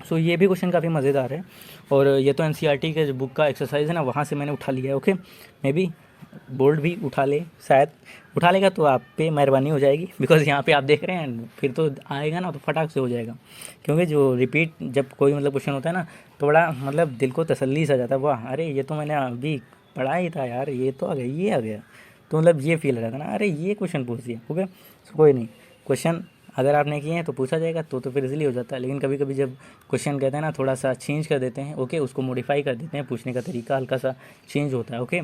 Speaker 1: सो ये भी क्वेश्चन काफ़ी मज़ेदार है, और ये तो एनसीईआरटी के बुक का एक्सरसाइज है ना, वहाँ से मैंने उठा लिया है। ओके, मे बी बोर्ड भी उठा ले, शायद उठा लेगा तो आप पे मेहरबानी हो जाएगी, बिकॉज यहाँ पे आप देख रहे हैं, फिर तो आएगा ना तो फटाक से हो जाएगा। क्योंकि जो रिपीट जब कोई मतलब क्वेश्चन होता है ना, तो बड़ा मतलब दिल को तसल्ली सा जाता है, वाह अरे ये तो मैंने अभी पढ़ा ही था यार, ये तो आ गया, ये आ गया। तो मतलब ये फील रहता है ना, अरे ये क्वेश्चन पूछ दिया। ओके, सो कोई नहीं, क्वेश्चन अगर आपने किए हैं तो पूछा जाएगा, तो फिर इजीली हो जाता है। लेकिन कभी कभी जब क्वेश्चन कहते हैं ना थोड़ा सा चेंज कर देते हैं, ओके, उसको मॉडिफाई कर देते हैं, पूछने का तरीका हल्का सा चेंज होता है। ओके,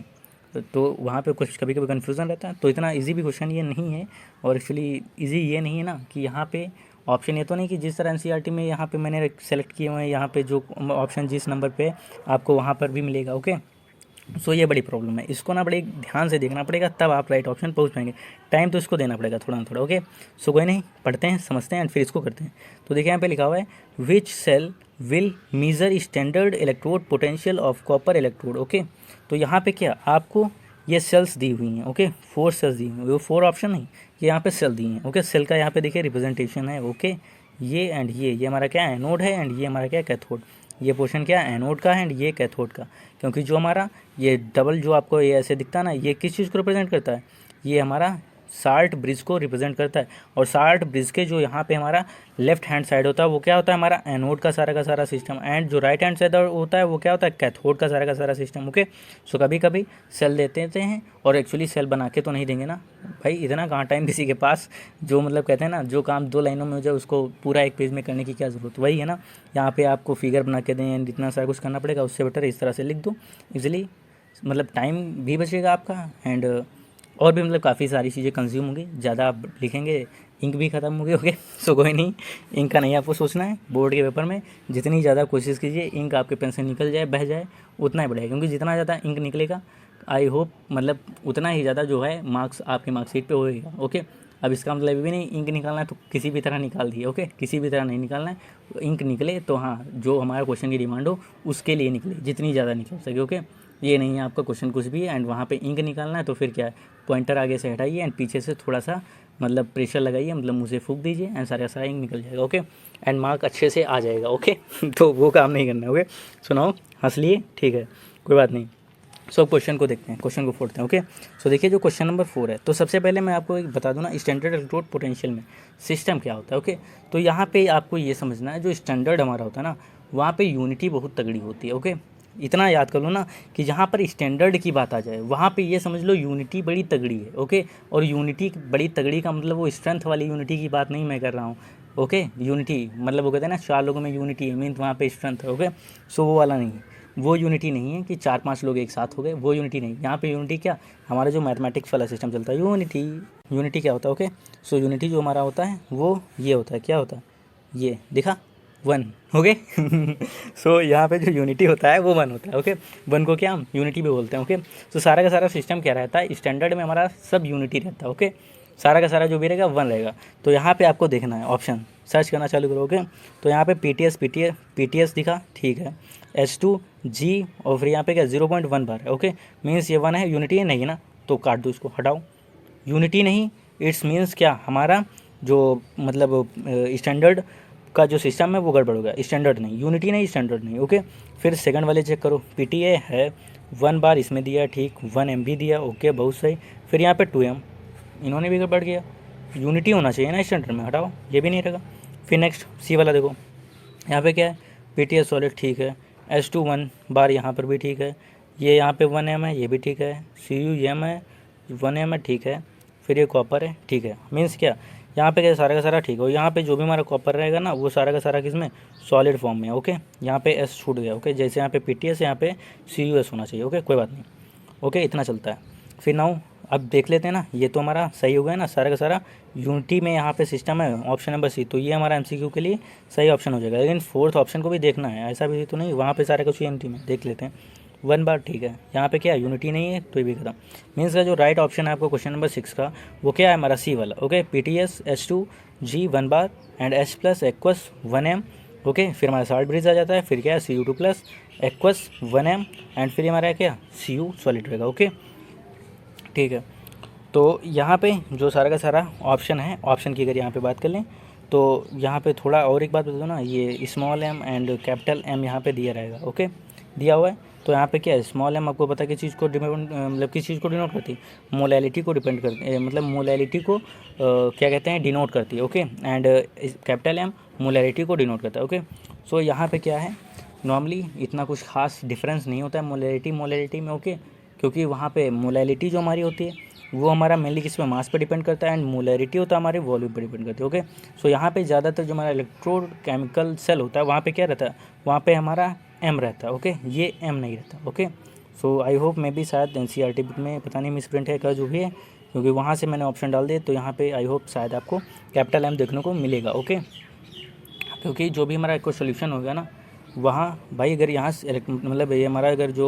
Speaker 1: तो वहाँ पे कुछ कभी कभी कन्फ्यूज़न रहता है। तो इतना इजी भी क्वेश्चन ये नहीं है, और एक्चुअली इजी ये नहीं है ना कि यहाँ पे ऑप्शन ये तो नहीं कि जिस तरह एनसीईआरटी में यहाँ पे मैंने सेलेक्ट किए हुए हैं, यहाँ पे जो ऑप्शन जिस नंबर पे आपको वहाँ पर भी मिलेगा। ओके, सो ये बड़ी प्रॉब्लम है, इसको ना बड़े ध्यान से देखना पड़ेगा, तब आप राइट ऑप्शन पहुंच पाएंगे। टाइम तो इसको देना पड़ेगा थोड़ा ना थोड़ा। ओके, सो कोई नहीं, पढ़ते हैं, समझते हैं, एंड फिर इसको करते हैं। तो देखिए यहाँ पे लिखा हुआ है, which cell will measure standard electrode potential of copper electrode. Okay, तो यहाँ पे क्या आपको ये सेल्स दी हुई हैं। ओके, 4 सेल्स दी हुई हैं, वो 4 ऑप्शन नहीं, ये यहाँ पे सेल दी हैं। ओके, सेल का यहाँ पे देखिए रिप्रेजेंटेशन है। ओके, ये एंड ये हमारा क्या है, एनोड है, एंड ये हमारा क्या है, कैथोड। ये पोर्शन क्या है, एनोड का है, एंड ये कैथोड का। क्योंकि जो हमारा ये डबल जो आपको ये ऐसे दिखता है ना, ये किस चीज़ को रिप्रेजेंट करता है, ये हमारा साल्ट ब्रिज को रिप्रेजेंट करता है। और साल्ट ब्रिज के जो यहाँ पे हमारा लेफ्ट हैंड साइड होता है वो क्या होता है, हमारा एनोड का सारा सिस्टम, एंड जो राइट हैंड साइड होता है वो क्या होता है, कैथोड का सारा सिस्टम। ओके, सो कभी कभी सेल देते हैं, और एक्चुअली सेल बना के तो नहीं देंगे ना भाई, इतना कहाँ टाइम किसी के पास, जो मतलब कहते हैं ना जो काम 2 लाइनों में हो जाए उसको पूरा एक पेज में करने की क्या ज़रूरत, वही है ना। यहाँ पे आपको फिगर बना के दें, एंड इतना सारा कुछ करना पड़ेगा, उससे बेटर इस तरह से लिख दो इजीली, मतलब टाइम भी बचेगा आपका, एंड और भी मतलब काफ़ी सारी चीज़ें कंज्यूम होंगी। ज़्यादा आप लिखेंगे इंक भी ख़त्म होगी। ओके, सो कोई नहीं, इंक का नहीं आपको सोचना है। बोर्ड के पेपर में जितनी ज़्यादा कोशिश कीजिए इंक आपके पेन से निकल जाए, बह जाए, उतना ही बढ़िया, क्योंकि जितना ज़्यादा इंक निकलेगा आई होप मतलब उतना ही ज़्यादा जो है मार्क्स आपके मार्कशीट पे होएगा। ओके, अब इसका मतलब भी नहीं इंक निकालना है तो किसी भी तरह निकाल दिए। ओके, किसी भी तरह नहीं निकालना है, इंक निकले तो हाँ जो हमारा क्वेश्चन की डिमांड हो उसके लिए निकले, जितनी ज़्यादा निकल सके। ओके, ये नहीं है आपका क्वेश्चन कुछ भी है, एंड वहाँ पे इंक निकालना है तो फिर क्या है, पॉइंटर आगे से हटाइए, एंड पीछे से थोड़ा सा मतलब प्रेशर लगाइए, मतलब मुँह से फूंक दीजिए, एंड सारा इंक निकल जाएगा। ओके, एंड मार्क अच्छे से आ जाएगा। ओके तो वो काम नहीं करना है। ओके, सुनाओ, हंस लिए, ठीक है, कोई बात नहीं। सो क्वेश्चन को देखते हैं, क्वेश्चन को फोड़ते हैं। ओके, सो देखिए जो क्वेश्चन नंबर 4 है, तो सबसे पहले मैं आपको एक बता दूं ना, स्टैंडर्ड इलेक्ट्रोड पोटेंशियल में सिस्टम क्या होता है। ओके, तो यहाँ पे आपको ये समझना है, जो स्टैंडर्ड हमारा होता है ना, वहाँ पे यूनिटी बहुत तगड़ी होती है। ओके, इतना याद कर लो ना कि जहाँ पर स्टैंडर्ड की बात आ जाए वहाँ पे ये समझ लो यूनिटी बड़ी तगड़ी है। ओके, और यूनिटी बड़ी तगड़ी का मतलब वो स्ट्रेंथ वाली यूनिटी की बात नहीं मैं कर रहा हूँ। ओके, यूनिटी मतलब वो कहते हैं ना 4 लोगों में यूनिटी है, मीन्स वहाँ पे स्ट्रेंथ है। ओके, सो वो वाला नहीं है, वो यूनिटी नहीं है कि 4-5 लोग एक साथ हो गए, वो यूनिटी नहीं। यहाँ पे यूनिटी क्या, हमारा जो मैथमेटिक्स वाला सिस्टम चलता है, यूनिटी क्या होता है। ओके, सो यूनिटी जो हमारा होता है वो ये होता है, क्या होता है, ये दिखा 1। ओके सो यहाँ पे जो यूनिटी होता है वो 1 होता है। ओके, 1 को क्या हम यूनिटी भी बोलते हैं। ओके, सो सारा का सारा सिस्टम क्या रहता है, स्टैंडर्ड में हमारा सब यूनिटी रहता है। ओके, सारा का सारा जो भी रहेगा 1 रहेगा। तो यहाँ पे आपको देखना है, ऑप्शन सर्च करना चालू करोगे तो यहाँ पे पीटीएस दिखा, ठीक है, H2G, और फिर यहाँ पे क्या 0.1 बार है। ओके, मीन्स ये 1 है, यूनिटी है नहीं ना, तो काट दो इसको, हटाओ, यूनिटी नहीं, इट्स मीन्स क्या हमारा जो मतलब स्टैंडर्ड का जो सिस्टम है वो गड़बड़ हो गया, स्टैंडर्ड नहीं, यूनिटी नहीं, स्टैंडर्ड नहीं। ओके, फिर सेकंड वाले चेक करो, PTA है 1 बार इसमें दिया, ठीक, 1 MB दिया, ओके बहुत सही। फिर यहाँ पे 2M, इन्होंने भी गड़बड़ किया, यूनिटी होना चाहिए ना स्टैंडर्ड में, हटाओ, ये भी नहीं रहेगा। फिर नेक्स्ट सी वाला देखो, यहाँ पे क्या है, PTA सॉलिड, ठीक है, H2 1 बार यहाँ पर भी ठीक है, ये यहाँ पे 1M है, ये भी ठीक है, CUM है 1M है, ठीक है। फिर ये कॉपर है, ठीक है। मीन्स क्या, यहाँ पे क्या सारा का सारा ठीक है, यहाँ पे जो भी हमारा कॉपर रहेगा ना वो सारा का सारा किसमें, सॉलिड फॉर्म में। ओके, यहाँ पे एस छूट गया। ओके, जैसे यहाँ पे PTS यहाँ पे CUS होना चाहिए। ओके, कोई बात नहीं। ओके, इतना चलता है। फिर नाउ अब देख लेते हैं ना, ये तो हमारा सही हो गया ना सारा का सारा। यूनिटी में यहाँ पे सिस्टम है, ऑप्शन नंबर C, तो ये हमारा MCQ के लिए सही ऑप्शन हो जाएगा। लेकिन फोर्थ ऑप्शन को भी देखना है, ऐसा भी तो नहीं वहाँ पे सारा कुछ यूनिटी में देख लेते हैं। 1 बार ठीक है, यहाँ पे क्या यूनिटी नहीं है तो ये भी खत्म। मीन्स का जो राइट ऑप्शन है आपको क्वेश्चन नंबर 6 का वो क्या है हमारा C वाला। Okay, PTS H2G 1 bar and H plus aqueous 1m। Okay, फिर हमारा साल्ट ब्रिज आ जाता है, फिर क्या है Cu2 plus aqueous 1m and फिर हमारा क्या Cu सॉलिड रहेगा। ओके, ठीक है। तो यहाँ पे जो सारा का सारा ऑप्शन है, ऑप्शन की अगर यहाँ पे बात कर लें तो यहाँ पे थोड़ा और एक बात बता दो ना, ये small m and capital M यहाँ पे दिया रहेगा। ओके, दिया हुआ है। तो यहाँ पे क्या है, स्मॉल m आपको पता है किस चीज़ को मतलब किस चीज़ को डिनोट करती है, मोलैलिटी को डिपेंड करती है, मतलब मोलैलिटी को क्या कहते हैं, डिनोट करती है। Okay, and capital M molality को डिनोट करता है। ओके, सो यहाँ पे क्या है, नॉर्मली इतना कुछ खास डिफरेंस नहीं होता है मोलैलिटी में। ओके, क्योंकि वहाँ पे मोलैलिटी जो हमारी होती है वो हमारा मेनली किस पे, मास पे डिपेंड करता है, एंड मोलैरिटी होता है हमारे वॉल्यूम पे डिपेंड करती है। ओके, सो यहाँ पे ज़्यादातर जो हमारा इलेक्ट्रोकेमिकल सेल होता है वहाँ पे क्या रहता है, वहाँ पे हमारा M रहता है। ओके, ये M नहीं रहता। Okay, so I hope may be शायद NCERT बुक में पता नहीं मिस प्रिंट है क्या जो भी है, क्योंकि वहाँ से मैंने ऑप्शन डाल दिए, तो यहाँ पे आई होप शायद आपको कैपिटल M देखने को मिलेगा। ओके, क्योंकि जो भी हमारा कोई सोल्यूशन होगा ना वहाँ भाई, अगर यहाँ से मतलब ये हमारा अगर जो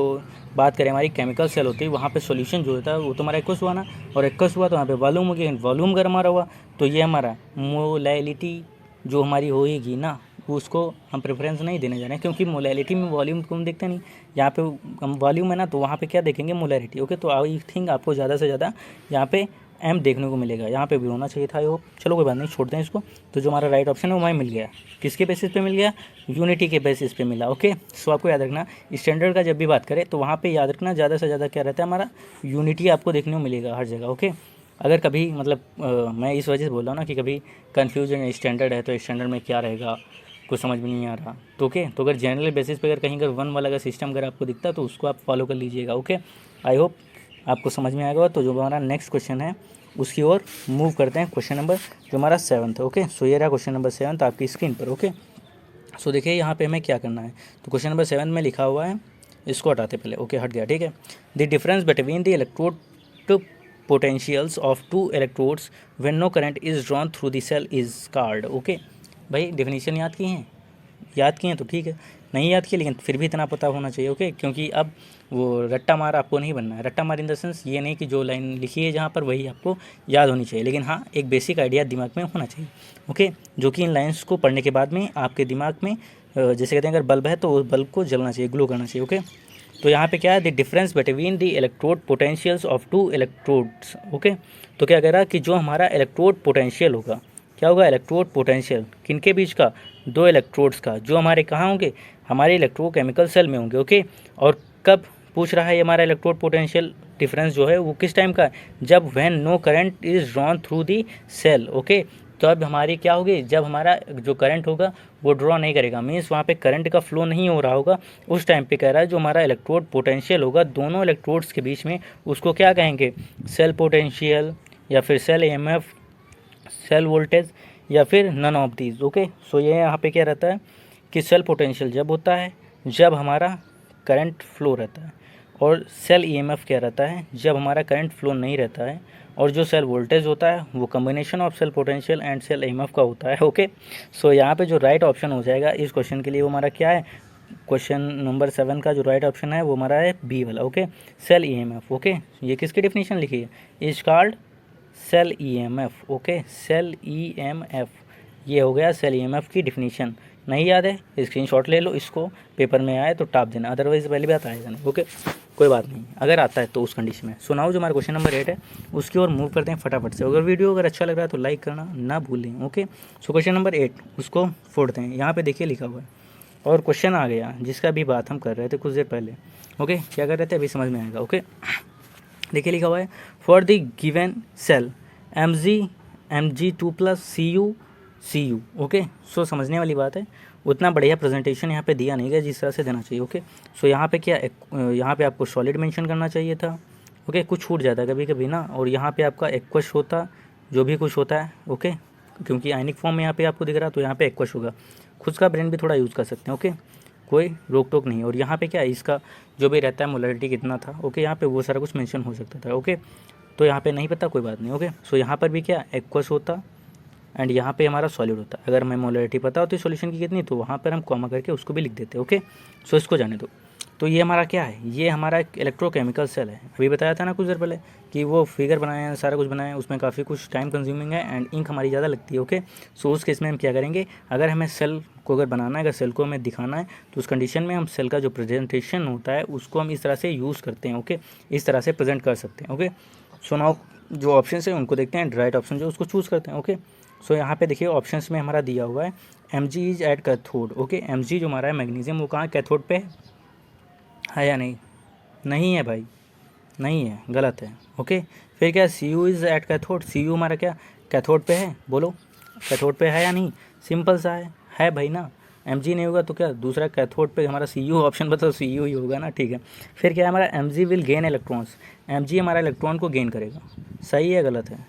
Speaker 1: बात करें हमारी केमिकल सेल होती है वहाँ पे सॉल्यूशन जो होता है वो तो हमारा एक्वस हुआ ना, और एक्वस हुआ तो यहाँ पे वॉल्यूम हो गया, वॉल्यूम अगर हमारा हुआ तो ये हमारा मोलैलिटी जो हमारी होएगी ना उसको हम प्रेफरेंस नहीं देने जा रहे हैं, क्योंकि मोलैलिटी में वॉल्यूम को हम देखते नहीं, यहाँ पे हम वॉल्यूम है ना तो वहाँ पे क्या देखेंगे, मोलैलिटी। ओके, तो आई थिंक आपको ज़्यादा से ज़्यादा यहाँ पे M देखने को मिलेगा, यहाँ पे भी होना चाहिए था। होप चलो कोई बात नहीं, छोड़ते हैं इसको। तो जो हमारा राइट ऑप्शन है वो हमें मिल गया, किसके बेसिस पे मिल गया, यूनिटी के बेसिस पे मिला। ओके, सो आपको याद रखना स्टैंडर्ड का जब भी बात करें तो वहाँ पे याद रखना ज़्यादा से ज़्यादा क्या रहता है, हमारा यूनिटी आपको देखने को मिलेगा हर जगह। ओके, अगर कभी मतलब मैं इस वजह से बोल रहा हूँ ना कि कभी कन्फ्यूजन स्टैंडर्ड है तो स्टैंडर्ड में क्या रहेगा कुछ समझ में नहीं आ रहा, तो ओके, तो अगर जनरल बेसिस पे अगर कहीं अगर 1 वाला अगर सिस्टम अगर आपको दिखता है तो उसको आप फॉलो कर लीजिएगा। ओके, आई होप आपको समझ में आएगा। तो जो हमारा नेक्स्ट क्वेश्चन है उसकी ओर मूव करते हैं, क्वेश्चन नंबर जो हमारा 7 है। ओके, सो ये रहा क्वेश्चन नंबर 7 आपकी स्क्रीन पर। ओके, सो देखिए यहाँ पे हमें क्या करना है, तो क्वेश्चन नंबर 7 में लिखा हुआ है, इसको हटाते पहले। ओके, हट गया, ठीक है। The difference between the electrode potentials of 2 electrodes when no current is drawn through the cell is called. Okay भाई, डेफिनेशन याद किए हैं तो ठीक है, नहीं याद किए लेकिन फिर भी इतना पता होना चाहिए। ओके, क्योंकि अब वो रट्टा मार आपको नहीं बनना है। रट्टा मार इन द सेंस ये नहीं कि जो लाइन लिखी है जहाँ पर वही आपको याद होनी चाहिए, लेकिन हाँ एक बेसिक आइडिया दिमाग में होना चाहिए। ओके, जो कि इन लाइन्स को पढ़ने के बाद में आपके दिमाग में जैसे कहते हैं अगर बल्ब है तो उस बल्ब को जलना चाहिए, ग्लो करना चाहिए। ओके, तो यहाँ पे क्या है, the difference between the electrode potentials of 2 electrodes. Okay, तो क्या कह रहा है कि जो हमारा इलेक्ट्रोड पोटेंशियल होगा, क्या होगा, इलेक्ट्रोड पोटेंशियल किनके बीच का, 2 इलेक्ट्रोड्स का, जो हमारे कहाँ होंगे, हमारे इलेक्ट्रोकेमिकल सेल में होंगे। ओके, और कब पूछ रहा है ये हमारा इलेक्ट्रोड पोटेंशियल डिफरेंस जो है वो किस टाइम का है, जब when no current is drawn through the cell. Okay, तो अब हमारी क्या होगी, जब हमारा जो करंट होगा वो ड्रॉ नहीं करेगा, मीन्स वहाँ पे करंट का फ्लो नहीं हो रहा होगा, उस टाइम पे कह रहा है जो हमारा इलेक्ट्रोड पोटेंशियल होगा दोनों इलेक्ट्रोड्स के बीच में, उसको क्या कहेंगे, सेल पोटेंशियल या फिर सेल EMF, सेल वोल्टेज या फिर none of these. Okay, so ये यहाँ पे क्या रहता है कि सेल पोटेंशियल जब होता है जब हमारा करंट फ्लो रहता है, और सेल EMF क्या रहता है जब हमारा करंट फ्लो नहीं रहता है, और जो सेल वोल्टेज होता है वो combination of cell potential and cell EMF का होता है। ओके, सो यहाँ पे जो राइट ऑप्शन हो जाएगा इस क्वेश्चन के लिए वो हमारा क्या है, क्वेश्चन नंबर 7 का जो राइट ऑप्शन है वो हमारा है बी वाला। Okay, cell EMF। ओके, ये किसकी डिफिनीशन लिखी है, is called cell EMF। Okay, cell EMF ये हो गया सेल EMF की डिफिनीशन। नहीं याद है स्क्रीनशॉट ले लो, इसको पेपर में आए तो टाप देना, अदरवाइज पहली बात आएगा नहीं। ओके, कोई बात नहीं, अगर आता है तो उस कंडीशन में। सुनाओ जो हमारा क्वेश्चन नंबर 8 है उसकी ओर मूव करते हैं फटाफट से। अगर वीडियो अगर अच्छा लग रहा है तो लाइक करना ना भूलें। ओके, सो क्वेश्चन नंबर 8 उसको फोड़ते हैं, यहाँ पे देखिए लिखा हुआ है और क्वेश्चन आ गया जिसका भी बात हम कर रहे थे कुछ देर पहले। ओके, क्या कर रहे थे अभी समझ में आएगा। ओके, देखिए लिखा हुआ है for the given cell Mg2 plus Cu। Okay, so समझने वाली बात है, उतना बढ़िया प्रेजेंटेशन यहाँ पे दिया नहीं गया जिस तरह से देना चाहिए। ओके, सो यहाँ पे क्या, यहाँ पे आपको सॉलिड मेंशन करना चाहिए था, ओके। कुछ छूट जाता है कभी कभी ना, और यहाँ पे आपका एक्वस होता, जो भी कुछ होता है, ओके, क्योंकि आयनिक फॉर्म में यहाँ पे आपको दिख रहा है तो यहाँ पे एक्वस होगा। खुद का ब्रेन भी थोड़ा यूज़ कर सकते हैं, ओके, कोई रोक टोक नहीं। और यहाँ पे क्या है, इसका जो भी रहता है मोलरिटी कितना था, ओके, यहाँ पे वो सारा कुछ मेंशन हो सकता था, ओके। तो यहाँ पे नहीं पता, कोई बात नहीं, ओके। सो यहाँ पर भी क्या एक्वस होता एंड यहाँ पे हमारा सॉलिड होता। अगर हमें मोलरिटी पता होती सॉल्यूशन की कितनी, तो वहाँ पर हम कॉमा करके उसको भी लिख देते, ओके। सो इसको जाने दो। तो ये हमारा क्या है, ये हमारा एक इलेक्ट्रोकेमिकल सेल है। अभी बताया था ना कुछ देर पहले कि वो फिगर बनाए हैं, सारा कुछ बनाया है, उसमें काफ़ी कुछ टाइम कंज्यूमिंग है एंड इंक हमारी ज़्यादा लगती है, ओके। सो उस केस में हम क्या करेंगे, अगर हमें सेल को अगर बनाना है, अगर सेल को हमें दिखाना है, तो उस कंडीशन में हम सेल का जो प्रेजेंटेशन होता है उसको हम इस तरह से यूज़ करते हैं, ओके, इस तरह से प्रेजेंट कर सकते हैं, ओके। सो नाउ जो ऑप्शन है उनको देखते हैं, राइट ऑप्शन जो उसको चूज़ करते हैं, ओके। सो यहाँ पे देखिए ऑप्शंस में हमारा दिया हुआ है Mg is at cathode, okay. Mg जो हमारा है मैग्नीशियम, वो कहाँ कैथोड पे है या नहीं, नहीं है भाई, नहीं है, गलत है, ओके। फिर क्या Cu is at cathode, Cu हमारा क्या कैथोड पे है, बोलो कैथोड पे है या नहीं, सिंपल सा है भाई ना। Mg नहीं होगा तो क्या दूसरा कैथोड पे हमारा Cu, ऑप्शन बताओ, Cu ही होगा ना, ठीक है। फिर क्या है हमारा Mg will gain electrons, Mg हमारा इलेक्ट्रॉन को गेन करेगा, सही है गलत है,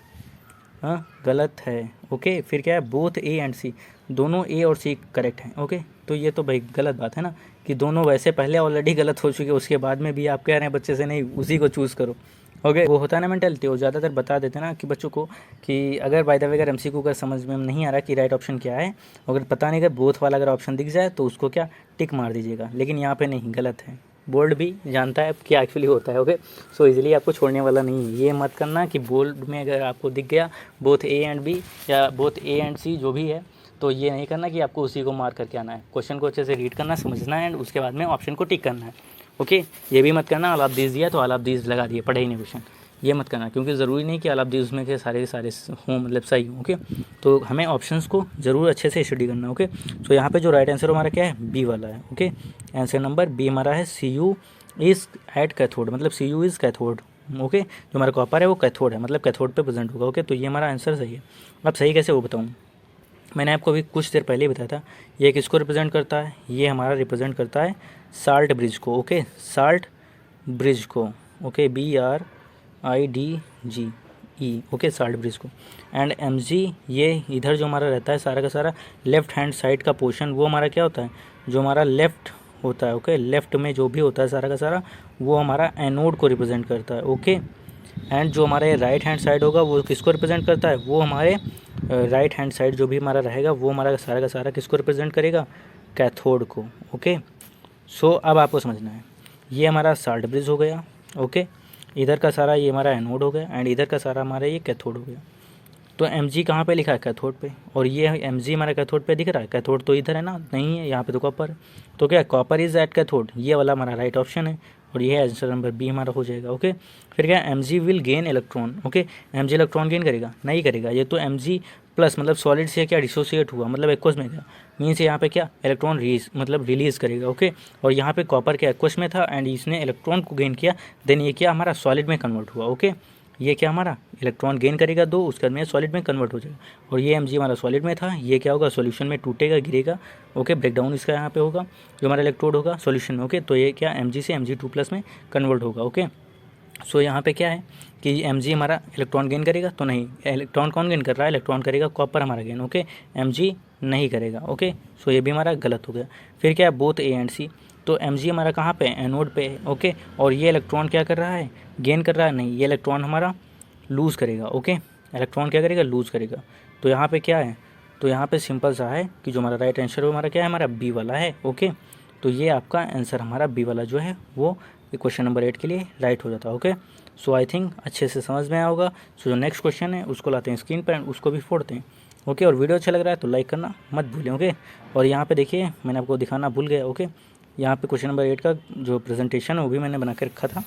Speaker 1: हाँ गलत है, ओके। फिर क्या है बोथ ए एंड सी, दोनों ए और सी करेक्ट हैं, ओके। तो ये तो भाई गलत बात है ना कि दोनों वैसे पहले ऑलरेडी गलत हो चुके, उसके बाद में भी आप कह रहे हैं बच्चे से नहीं उसी को चूज़ करो, ओके। वो होता है ना मेंटेलिटी, वो ज़्यादातर बता देते हैं ना कि बच्चों को कि अगर बाय द वे अगर MCQ का समझ में नहीं आ रहा कि राइट ऑप्शन क्या है, अगर पता नहीं, अगर बोथ वाला अगर ऑप्शन दिख जाए तो उसको क्या टिक मार दीजिएगा, लेकिन यहाँ पे नहीं, गलत है। बोल्ड भी जानता है क्या एक्चुअली होता है, ओके। सो इजीली आपको छोड़ने वाला नहीं है। ये मत करना कि बोल्ड में अगर आपको दिख गया बोथ ए एंड बी या बोथ ए एंड सी जो भी है, तो ये नहीं करना कि आपको उसी को मार्क करके आना है। क्वेश्चन को अच्छे से रीड करना, समझना है एंड उसके बाद में ऑप्शन को टिक करना है, ओके। ये भी मत करना ऑल ऑफ दीज दिया तो ऑल ऑफ दीज लगा दिए, पढ़े ही नहीं क्वेश्चन, ये मत करना, क्योंकि ज़रूरी नहीं कि ऑल ऑफ दीज उसमें के सारे हों, मतलब सही हों, ओके। तो हमें ऑप्शंस को ज़रूर अच्छे से स्टडी करना, ओके। तो यहाँ पे जो राइट आंसर हमारा क्या है, बी वाला है, ओके। आंसर नंबर बी हमारा है Cu इज़ एट कैथोड, मतलब Cu इज़ कैथोड, ओके। जो हमारा कॉपर है वो कैथोड है, मतलब कैथोड पे प्रेजेंट होगा, ओके। तो ये हमारा आंसर सही है। अब सही कैसे वो बताऊँ, मैंने आपको अभी कुछ देर पहले ही बताया था, ये किसको रिप्रेजेंट करता है, ये हमारा रिप्रेजेंट करता है साल्ट ब्रिज को, ओके, साल्ट ब्रिज को, okay, BRIDGE, okay, salt bridge को। एंड Mg ये इधर जो हमारा रहता है सारा का सारा लेफ्ट हैंड साइड का पोर्शन, वो हमारा क्या होता है, जो हमारा लेफ्ट होता है, ओके, लेफ्ट में जो भी होता है सारा का सारा वो हमारा एनोड को रिप्रेजेंट करता है, ओके। एंड जो हमारे राइट हैंड साइड होगा वो किसको रिप्रेजेंट करता है, वो हमारे राइट हैंड साइड जो भी हमारा रहेगा वो हमारा सारा का सारा किसको रिप्रेजेंट करेगा, कैथोड को, ओके। सो अब आपको समझना है, ये हमारा साल्ट ब्रिज हो गया, ओके, इधर का सारा ये हमारा एनोड हो गया एंड इधर का सारा हमारा ये कैथोड हो गया। तो Mg कहाँ पे लिखा है, कैथोड पे, और ये Mg हमारा कैथोड पे दिख रहा है, कैथोड तो इधर है ना, नहीं है यहाँ पे तो कॉपर, तो क्या कॉपर इज एट कैथोड, ये वाला हमारा राइट ऑप्शन है और ये आंसर नंबर बी हमारा हो जाएगा, ओके। फिर क्या Mg will gain electron, okay, Mg electron gain करेगा, नहीं करेगा, ये तो Mg प्लस मतलब सॉलिड से क्या डिसोसिएट हुआ, मतलब एक्वस में क्या मीन्स यहाँ पे क्या इलेक्ट्रॉन रिलीज़ करेगा, ओके। और यहाँ पे कॉपर के एक्वस में था एंड इसने इलेक्ट्रॉन को गेन किया, देन ये क्या हमारा सॉलिड में कन्वर्ट हुआ, ओके। ये क्या हमारा इलेक्ट्रॉन गेन करेगा दो, उसके बाद में सॉलिड में कन्वर्ट हो जाएगा, और ये Mg हमारा सॉलिड में था, ये क्या होगा सॉल्यूशन में टूटेगा, गिरेगा, ओके, ब्रेकडाउन इसका यहाँ पे होगा, जो हमारा इलेक्ट्रोड होगा सॉल्यूशन में, ओके। तो ये क्या Mg से Mg2+ में कन्वर्ट होगा, ओके। सो यहाँ पे क्या है कि Mg हमारा इलेक्ट्रॉन गेन करेगा, तो नहीं, इलेक्ट्रॉन कौन गेन कर रहा है, इलेक्ट्रॉन करेगा कॉपर हमारा गेन, ओके, Mg नहीं करेगा, ओके। सो ये भी हमारा गलत हो गया। फिर क्या है बोथ ए एंड सी, तो Mg हमारा कहाँ पे है, एनोड पे है, ओके, और ये इलेक्ट्रॉन क्या कर रहा है, गेन कर रहा है, नहीं, ये इलेक्ट्रॉन हमारा लूज़ करेगा, ओके, इलेक्ट्रॉन क्या करेगा, लूज़ करेगा। तो यहाँ पे क्या है, तो यहाँ पे सिंपल सा है कि जो हमारा राइट आंसर है हमारा क्या है, हमारा बी वाला है, ओके। तो ये आपका आंसर हमारा बी वाला जो है वो क्वेश्चन नंबर 8 के लिए राइट हो जाता है, ओके। सो आई थिंक अच्छे से समझ में आया होगा। सो जो नेक्स्ट क्वेश्चन है उसको लाते हैं स्क्रीन पर, उसको भी फोड़ते हैं, ओके। और वीडियो अच्छा लग रहा है तो लाइक करना मत भूलें, ओके। और यहाँ पे देखिए मैंने आपको दिखाना भूल गया, ओके, यहाँ पे क्वेश्चन नंबर 8 का जो प्रेजेंटेशन है वो भी मैंने बना के रखा था,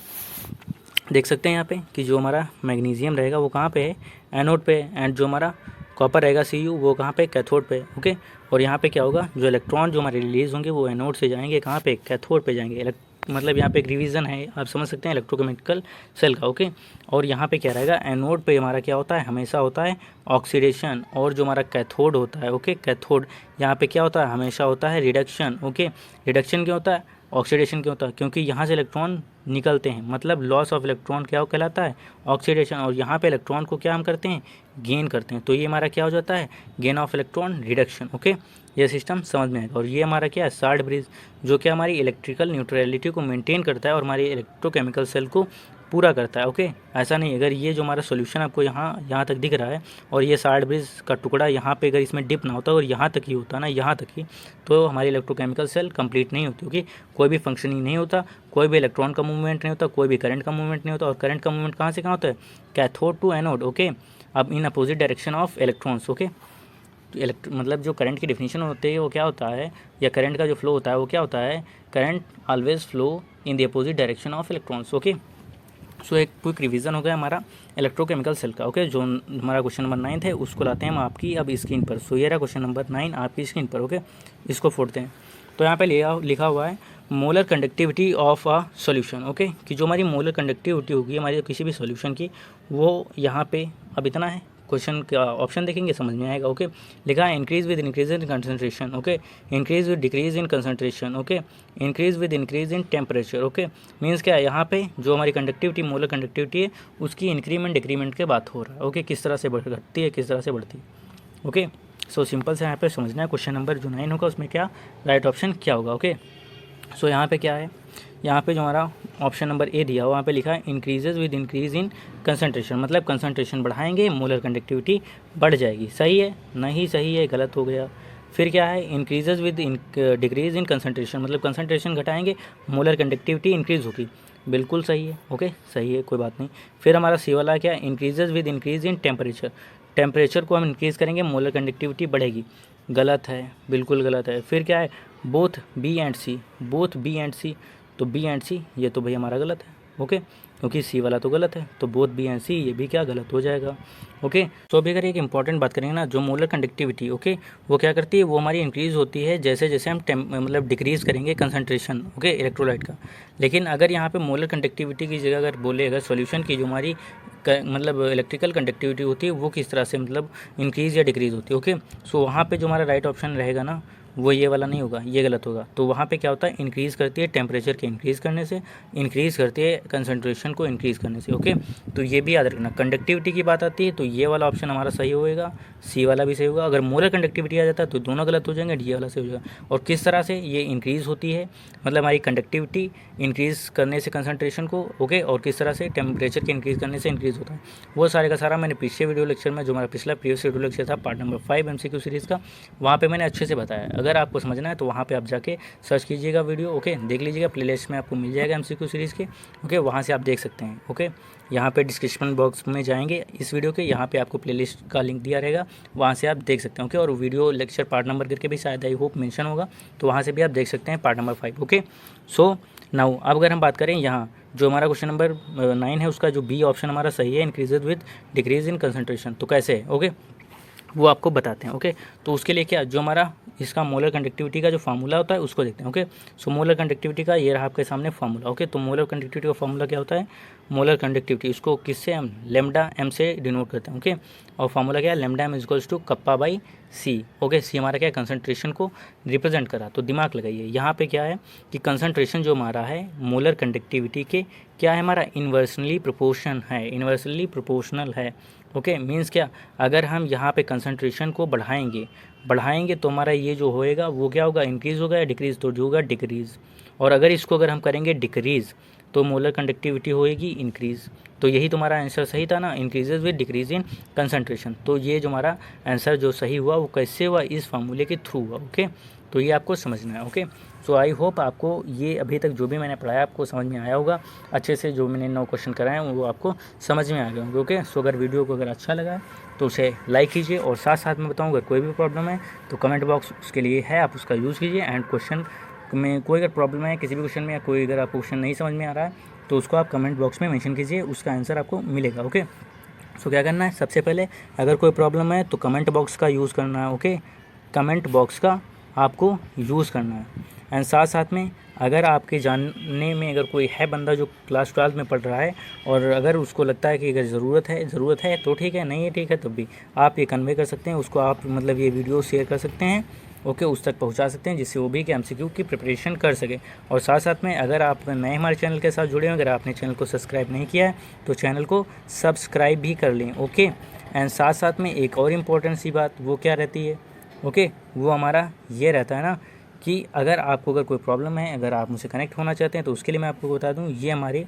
Speaker 1: देख सकते हैं यहाँ पे कि जो हमारा मैग्नीशियम रहेगा वो कहाँ पे है, एनोड पे, एंड जो हमारा कॉपर रहेगा Cu वो कहाँ पे, कैथोड पे, ओके। और यहाँ पे क्या होगा, जो इलेक्ट्रॉन जो हमारे रिलीज़ होंगे वो एनोड से जाएंगे कहाँ पे, कैथोड पे जाएंगे, मतलब यहाँ पे एक रिवीजन है, आप समझ सकते हैं इलेक्ट्रोकेमिकल सेल का, ओके। और यहाँ पे क्या रहेगा, एनोड पे हमारा क्या होता है, हमेशा होता है ऑक्सीडेशन, और जो हमारा कैथोड होता है, ओके, कैथोड यहाँ पे क्या होता है, हमेशा होता है रिडक्शन, ओके। रिडक्शन क्या होता है, ऑक्सीडेशन क्यों होता है? क्योंकि यहाँ से इलेक्ट्रॉन निकलते हैं, मतलब लॉस ऑफ इलेक्ट्रॉन क्या कहलाता है? ऑक्सीडेशन। और यहाँ पे इलेक्ट्रॉन को क्या हम करते हैं? गेन करते हैं। तो ये हमारा क्या हो जाता है? Gain of electron reduction. Okay, ये सिस्टम समझ में आएगा। और ये हमारा क्या है? साल्ट ब्रिज, जो कि हमारी इलेक्ट्रिकल न्यूट्रलिटी को मेंटेन करता है और हमारी इलेक्ट्रोकेमिकल सेल को पूरा करता है। ओके, ऐसा नहीं, अगर ये जो हमारा सॉल्यूशन आपको यहाँ तक दिख रहा है और ये साल्ट ब्रिज का टुकड़ा यहाँ पे अगर इसमें डिप ना होता और यहाँ तक ही होता ना, यहाँ तक ही, तो हमारी इलेक्ट्रोकेमिकल सेल कंप्लीट नहीं होती। ओके, कोई भी फंक्शनिंग नहीं होता, कोई भी इलेक्ट्रॉन का मूवमेंट नहीं होता, कोई भी करंट का मूवमेंट नहीं होता। और करंट का मूवमेंट कहाँ से कहाँ होता है? Cathode to anode. ओके, अब in opposite direction of electrons. Okay, मतलब जो करंट की डिफिनीशन होती है वो क्या होता है, या करंट का जो फ्लो होता है वो क्या होता है? Current always flow in the opposite direction of electrons. Okay, so एक क्विक रिवीजन हो गया हमारा इलेक्ट्रोकेमिकल सेल का। ओके, जो हमारा क्वेश्चन नंबर 9 है उसको लाते हैं हम आपकी अब स्क्रीन पर। सो ये रहा क्वेश्चन नंबर 9 आपकी स्क्रीन पर। ओके, इसको फोड़ते हैं। तो यहाँ पे लिखा हुआ है molar conductivity of a solution. Okay, कि जो हमारी मोलर कंडक्टिविटी होगी हमारी किसी भी सॉल्यूशन की, वो यहाँ पे अब इतना है। क्वेश्चन का ऑप्शन देखेंगे समझ में आएगा। ओके, लिखा है increase with increase in concentration. Okay, increase with decrease in concentration. Okay, increase with increase in temperature. Okay, means क्या है? यहाँ पे जो हमारी कंडक्टिविटी, मोलर कंडक्टिविटी है, उसकी इंक्रीमेंट डिक्रीमेंट के बात हो रहा है। ओके, किस तरह से घटती है, किस तरह से बढ़ती है। ओके, सो सिंपल से यहाँ पे समझना है। क्वेश्चन नंबर जो 9 होगा उसमें क्या राइट ऑप्शन क्या होगा। ओके, सो यहाँ पे क्या है? यहाँ पे जो हमारा ऑप्शन नंबर ए दिया हुआ वहाँ पे लिखा है increases with increase in concentration, मतलब कंसंट्रेशन बढ़ाएंगे मोलर कंडक्टिविटी बढ़ जाएगी। सही है? नहीं सही है, गलत हो गया। फिर क्या है? Increases with decrease in concentration, मतलब कंसंट्रेशन घटाएंगे मोलर कंडक्टिविटी इंक्रीज होगी। बिल्कुल सही है। ओके, सही है, कोई बात नहीं। फिर हमारा सी वाला क्या है? Increases with increase in temperature, temperature को हम इंक्रीज़ करेंगे मोलर कंडक्टिविटी बढ़ेगी। गलत है, बिल्कुल गलत है। फिर क्या है? Both B and C, both B and C, तो बी एंड सी ये तो भाई हमारा गलत है। ओके, क्योंकि सी वाला तो गलत है, तो बोथ बी एंड सी ये भी क्या गलत हो जाएगा। ओके, तो अभी अगर एक इंपॉर्टेंट बात करेंगे ना, जो मोलर कंडक्टिविटी ओके वो क्या करती है? वो हमारी इंक्रीज़ होती है जैसे जैसे हम मतलब डिक्रीज़ करेंगे कंसंट्रेशन ओके इलेक्ट्रोलाइट का। लेकिन अगर यहाँ पे मोलर कंडक्टिविटी की जगह अगर बोले अगर सॉल्यूशन की जो हमारी मतलब इलेक्ट्रिकल कंडक्टिविटी होती है वो किस तरह से मतलब इंक्रीज़ या डिक्रीज़ होती है। ओके, सो वहाँ पे जो हमारा राइट ऑप्शन रहेगा ना वो ये वाला नहीं होगा, ये गलत होगा। तो वहाँ पे क्या होता है? इंक्रीज़ करती है टेम्परेचर के इंक्रीज़ करने से, इंक्रीज़ करती है कंसंट्रेशन को इंक्रीज़ करने से। ओके, तो ये भी याद रखना। कंडक्टिविटी की बात आती है तो ये वाला ऑप्शन हमारा सही होएगा, सी वाला भी सही होगा। अगर मोलर कंडक्टिविटी आ जाता है तो दोनों गलत हो जाएंगे, डी वाला सही हो जाएगा। और किस तरह से ये इंक्रीज़ होती है, मतलब हमारी कंडक्टिविटी इंक्रीज़ करने से कंसंट्रेशन को ओके, और किस तरह से टेम्परेचर के इंक्रीज़ करने से इंक्रीज़ होता है, वो सारे का सारा मैंने पिछले वीडियो लेक्चर में, जो हमारा पिछला प्रीवियस वीडियो लेक्चर था पार्ट नंबर 5 MCQ सीरीज़ का, वहाँ पे मैंने अच्छे से बताया। अगर आपको समझना है तो वहाँ पे आप जाके सर्च कीजिएगा वीडियो ओके, देख लीजिएगा, प्लेलिस्ट में आपको मिल जाएगा MCQ सीरीज़ के ओके, वहाँ से आप देख सकते हैं। ओके, यहाँ पे डिस्क्रिप्शन बॉक्स में जाएंगे इस वीडियो के, यहाँ पे आपको प्लेलिस्ट का लिंक दिया रहेगा, वहाँ से आप देख सकते हैं। ओके, और वीडियो लेक्चर पार्ट नंबर करके भी शायद आई होप मेंशन होगा, तो वहाँ से भी आप देख सकते हैं part number 5। Okay, so now अब अगर हम बात करें यहाँ जो हमारा क्वेश्चन नंबर 9 है उसका जो बी ऑप्शन हमारा सही है, increases with decrease in concentration. तो कैसे है ओके, वो आपको बताते हैं। ओके, तो उसके लिए क्या, जो हमारा इसका मोलर कंडक्टिविटी का जो फार्मूला होता है उसको देखते हैं। ओके, सो मोलर कंडक्टिविटी का ये रहा आपके सामने फार्मूला। ओके, तो मोलर कंडक्टिविटी का फार्मूला क्या होता है? मोलर कंडक्टिविटी उसको किससे हम लेमडा एम से डिनोट करते हैं। ओके, और फार्मूला क्या है? Lambda M equals to kappa by C. Okay, C हमारा क्या है? कंसंट्रेशन को रिप्रेजेंट करा। तो दिमाग लगाइए, यहाँ पे क्या है कि कंसंट्रेशन जो हमारा है मोलर कंडक्टिविटी के क्या है? हमारा इन्वर्सली प्रोपोर्शन है, इन्वर्सली प्रोपोर्शनल है। ओके, मीन्स क्या, अगर हम यहाँ पे कंसंट्रेशन को बढ़ाएंगे तो हमारा ये जो होएगा वो क्या होगा? इंक्रीज़ होगा या डिक्रीज़? तो जो होगा डिक्रीज़। और अगर इसको अगर हम करेंगे डिक्रीज़ तो मोलर कंडक्टिविटी होएगी इंक्रीज़। तो यही तुम्हारा आंसर सही था ना, increases with decrease in concentration. तो ये जो हमारा आंसर जो सही हुआ वो कैसे हुआ? इस फार्मूले के थ्रू हुआ। ओके, तो ये आपको समझना है। ओके, सो आई होप आपको ये अभी तक जो भी मैंने पढ़ाया आपको समझ में आया होगा अच्छे से। जो मैंने 9 क्वेश्चन कराए हैं वो आपको समझ में आ गए होंगे। ओके, सो अगर वीडियो को अगर अच्छा लगा तो उसे लाइक कीजिए, और साथ साथ में बताऊँ अगर कोई भी प्रॉब्लम है तो कमेंट बॉक्स उसके लिए है, आप उसका यूज़ कीजिए। एंड क्वेश्चन में कोई अगर प्रॉब्लम है किसी भी क्वेश्चन में, या कोई अगर आपको क्वेश्चन नहीं समझ में आ रहा है तो उसको आप कमेंट बॉक्स में मेंशन कीजिए, उसका आंसर आपको मिलेगा। ओके, सो क्या करना है? सबसे पहले अगर कोई प्रॉब्लम है तो कमेंट बॉक्स का यूज़ करना है। ओके, कमेंट बॉक्स का आपको यूज़ करना है। एंड साथ साथ में अगर आपके जानने में अगर कोई है बंदा जो क्लास 12 में पढ़ रहा है और अगर उसको लगता है कि अगर ज़रूरत है तो ठीक है, नहीं है ठीक है तब भी आप ये कन्वे कर सकते हैं उसको, आप मतलब ये वीडियो शेयर कर सकते हैं, ओके, उस तक पहुंचा सकते हैं जिससे वो भी कि एमसीक्यू की प्रिपरेशन कर सके। और साथ साथ में अगर आप नए हमारे चैनल के साथ जुड़े हैं, अगर आपने चैनल को सब्सक्राइब नहीं किया है तो चैनल को सब्सक्राइब भी कर लें, ओके। एंड साथ साथ में एक और इम्पोर्टेंट सी बात वो क्या रहती है, ओके, वो हमारा ये रहता है ना कि अगर आपको अगर कोई प्रॉब्लम है, अगर आप मुझसे कनेक्ट होना चाहते हैं तो उसके लिए मैं आपको बता दूं ये हमारे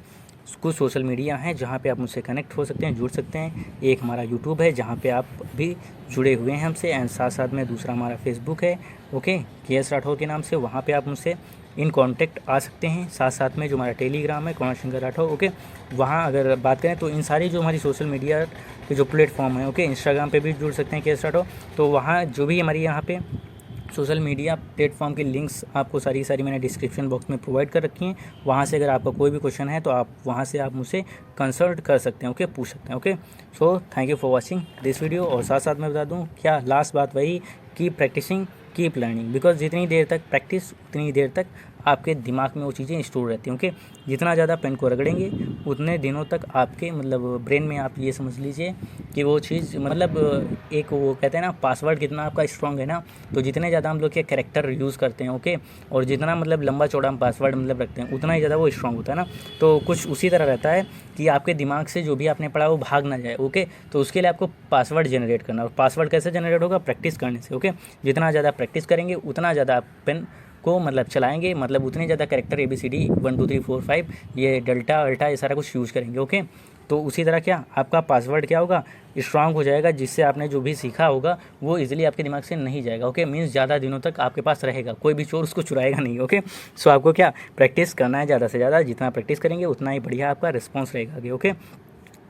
Speaker 1: कुछ सोशल मीडिया हैं जहां पे आप मुझसे कनेक्ट हो सकते हैं, जुड़ सकते हैं। एक हमारा यूट्यूब है जहां पे आप भी जुड़े हुए हैं हमसे, एंड साथ साथ में दूसरा हमारा फेसबुक है, ओके, KS राठौर के नाम से, वहाँ पे आप मुझसे इन कांटेक्ट आ सकते हैं। साथ साथ में जो हमारा टेलीग्राम है कुणाल शंकर राठौर, ओके, वहाँ अगर बात करें तो इन सारी जो हमारी सोशल मीडिया के जो प्लेटफॉर्म है, ओके, इंस्टाग्राम पे भी जुड़ सकते हैं KS राठौर। तो वहाँ जो भी हमारी यहाँ पे सोशल मीडिया प्लेटफॉर्म की लिंक्स आपको सारी मैंने डिस्क्रिप्शन बॉक्स में प्रोवाइड कर रखी हैं। वहाँ से अगर आपका कोई भी क्वेश्चन है तो आप वहाँ से आप मुझसे कंसल्ट कर सकते हैं, ओके, पूछ सकते हैं, okay. So thank you for watching this video. और साथ साथ मैं बता दूँ क्या लास्ट बात वही, keep practising keep learning, because जितनी देर तक प्रैक्टिस उतनी देर तक आपके दिमाग में वो चीज़ें स्टोर रहती हैं, ओके। जितना ज़्यादा पेन को रगड़ेंगे उतने दिनों तक आपके मतलब ब्रेन में आप ये समझ लीजिए कि वो चीज़ मतलब एक वो कहते हैं ना पासवर्ड कितना आपका स्ट्रॉन्ग है ना, तो जितने ज़्यादा हम लोग के कैरेक्टर यूज़ करते हैं, ओके, और जितना मतलब लंबा चौड़ा हम पासवर्ड मतलब रखते हैं उतना ही ज़्यादा वो स्ट्रॉन्ग होता है ना। तो कुछ उसी तरह रहता है कि आपके दिमाग से जो भी आपने पढ़ा वो भाग ना जाए, ओके। तो उसके लिए आपको पासवर्ड जनरेट करना, और पासवर्ड कैसे जनरेट होगा, प्रैक्टिस करने से, ओके। जितना ज़्यादा प्रैक्टिस करेंगे उतना ज़्यादा आप पेन को मतलब चलाएंगे, मतलब उतने ज़्यादा कैरेक्टर ABCD 1 2 3 4 5 ये डेल्टा अल्टा ये सारा कुछ यूज़ करेंगे, ओके। तो उसी तरह क्या आपका पासवर्ड क्या होगा, स्ट्रांग हो जाएगा, जिससे आपने जो भी सीखा होगा वो इजीली आपके दिमाग से नहीं जाएगा, ओके। मीन्स ज़्यादा दिनों तक आपके पास रहेगा, कोई भी चोर उसको चुराएगा नहीं, ओके। सो आपको क्या प्रैक्टिस करना है ज़्यादा से ज़्यादा, जितना प्रैक्टिस करेंगे उतना ही बढ़िया आपका रिस्पॉन्स रहेगा आगे, okay.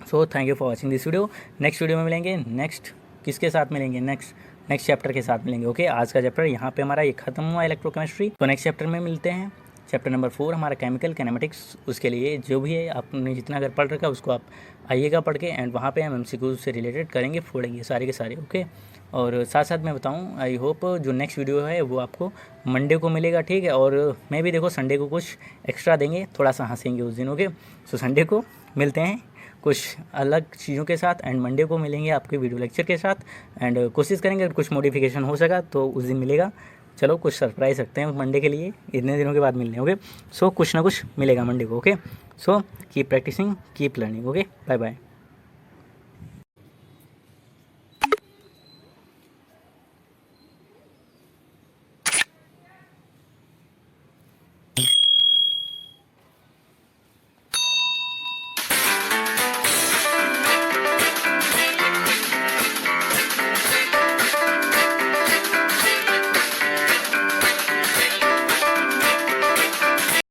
Speaker 1: So thank you for watching this video. Next video में मिलेंगे, नेक्स्ट किसके साथ मिलेंगे, नेक्स्ट चैप्टर के साथ मिलेंगे, ओके। आज का चैप्टर यहाँ पे हमारा ये खत्म हुआ इलेक्ट्रोकेमिस्ट्री, तो नेक्स्ट चैप्टर में मिलते हैं। चैप्टर नंबर 4 हमारा केमिकल कैनेमेटिक्स, उसके लिए जो भी है आपने जितना अगर पढ़ रखा है उसको आप आइएगा पढ़ के, एंड वहाँ पे हम MCQ से रिलेटेड करेंगे, फोड़ेंगे सारे के सारे, ओके। और साथ साथ मैं बताऊँ आई होप जो नेक्स्ट वीडियो है वो आपको मंडे को मिलेगा, ठीक है। और मैं भी देखो संडे को कुछ एक्स्ट्रा देंगे, थोड़ा सा हंसेंगे उस दिन, ओके। सो संडे को मिलते हैं कुछ अलग चीज़ों के साथ, एंड मंडे को मिलेंगे आपके वीडियो लेक्चर के साथ, एंड कोशिश करेंगे अगर कुछ मॉडिफिकेशन हो सका तो उस दिन मिलेगा। चलो कुछ सरप्राइज़ रखते हैं मंडे के लिए, इतने दिनों के बाद मिलने, ओके। सो कुछ ना कुछ मिलेगा मंडे को, okay. So keep practising keep learning, okay, bye bye.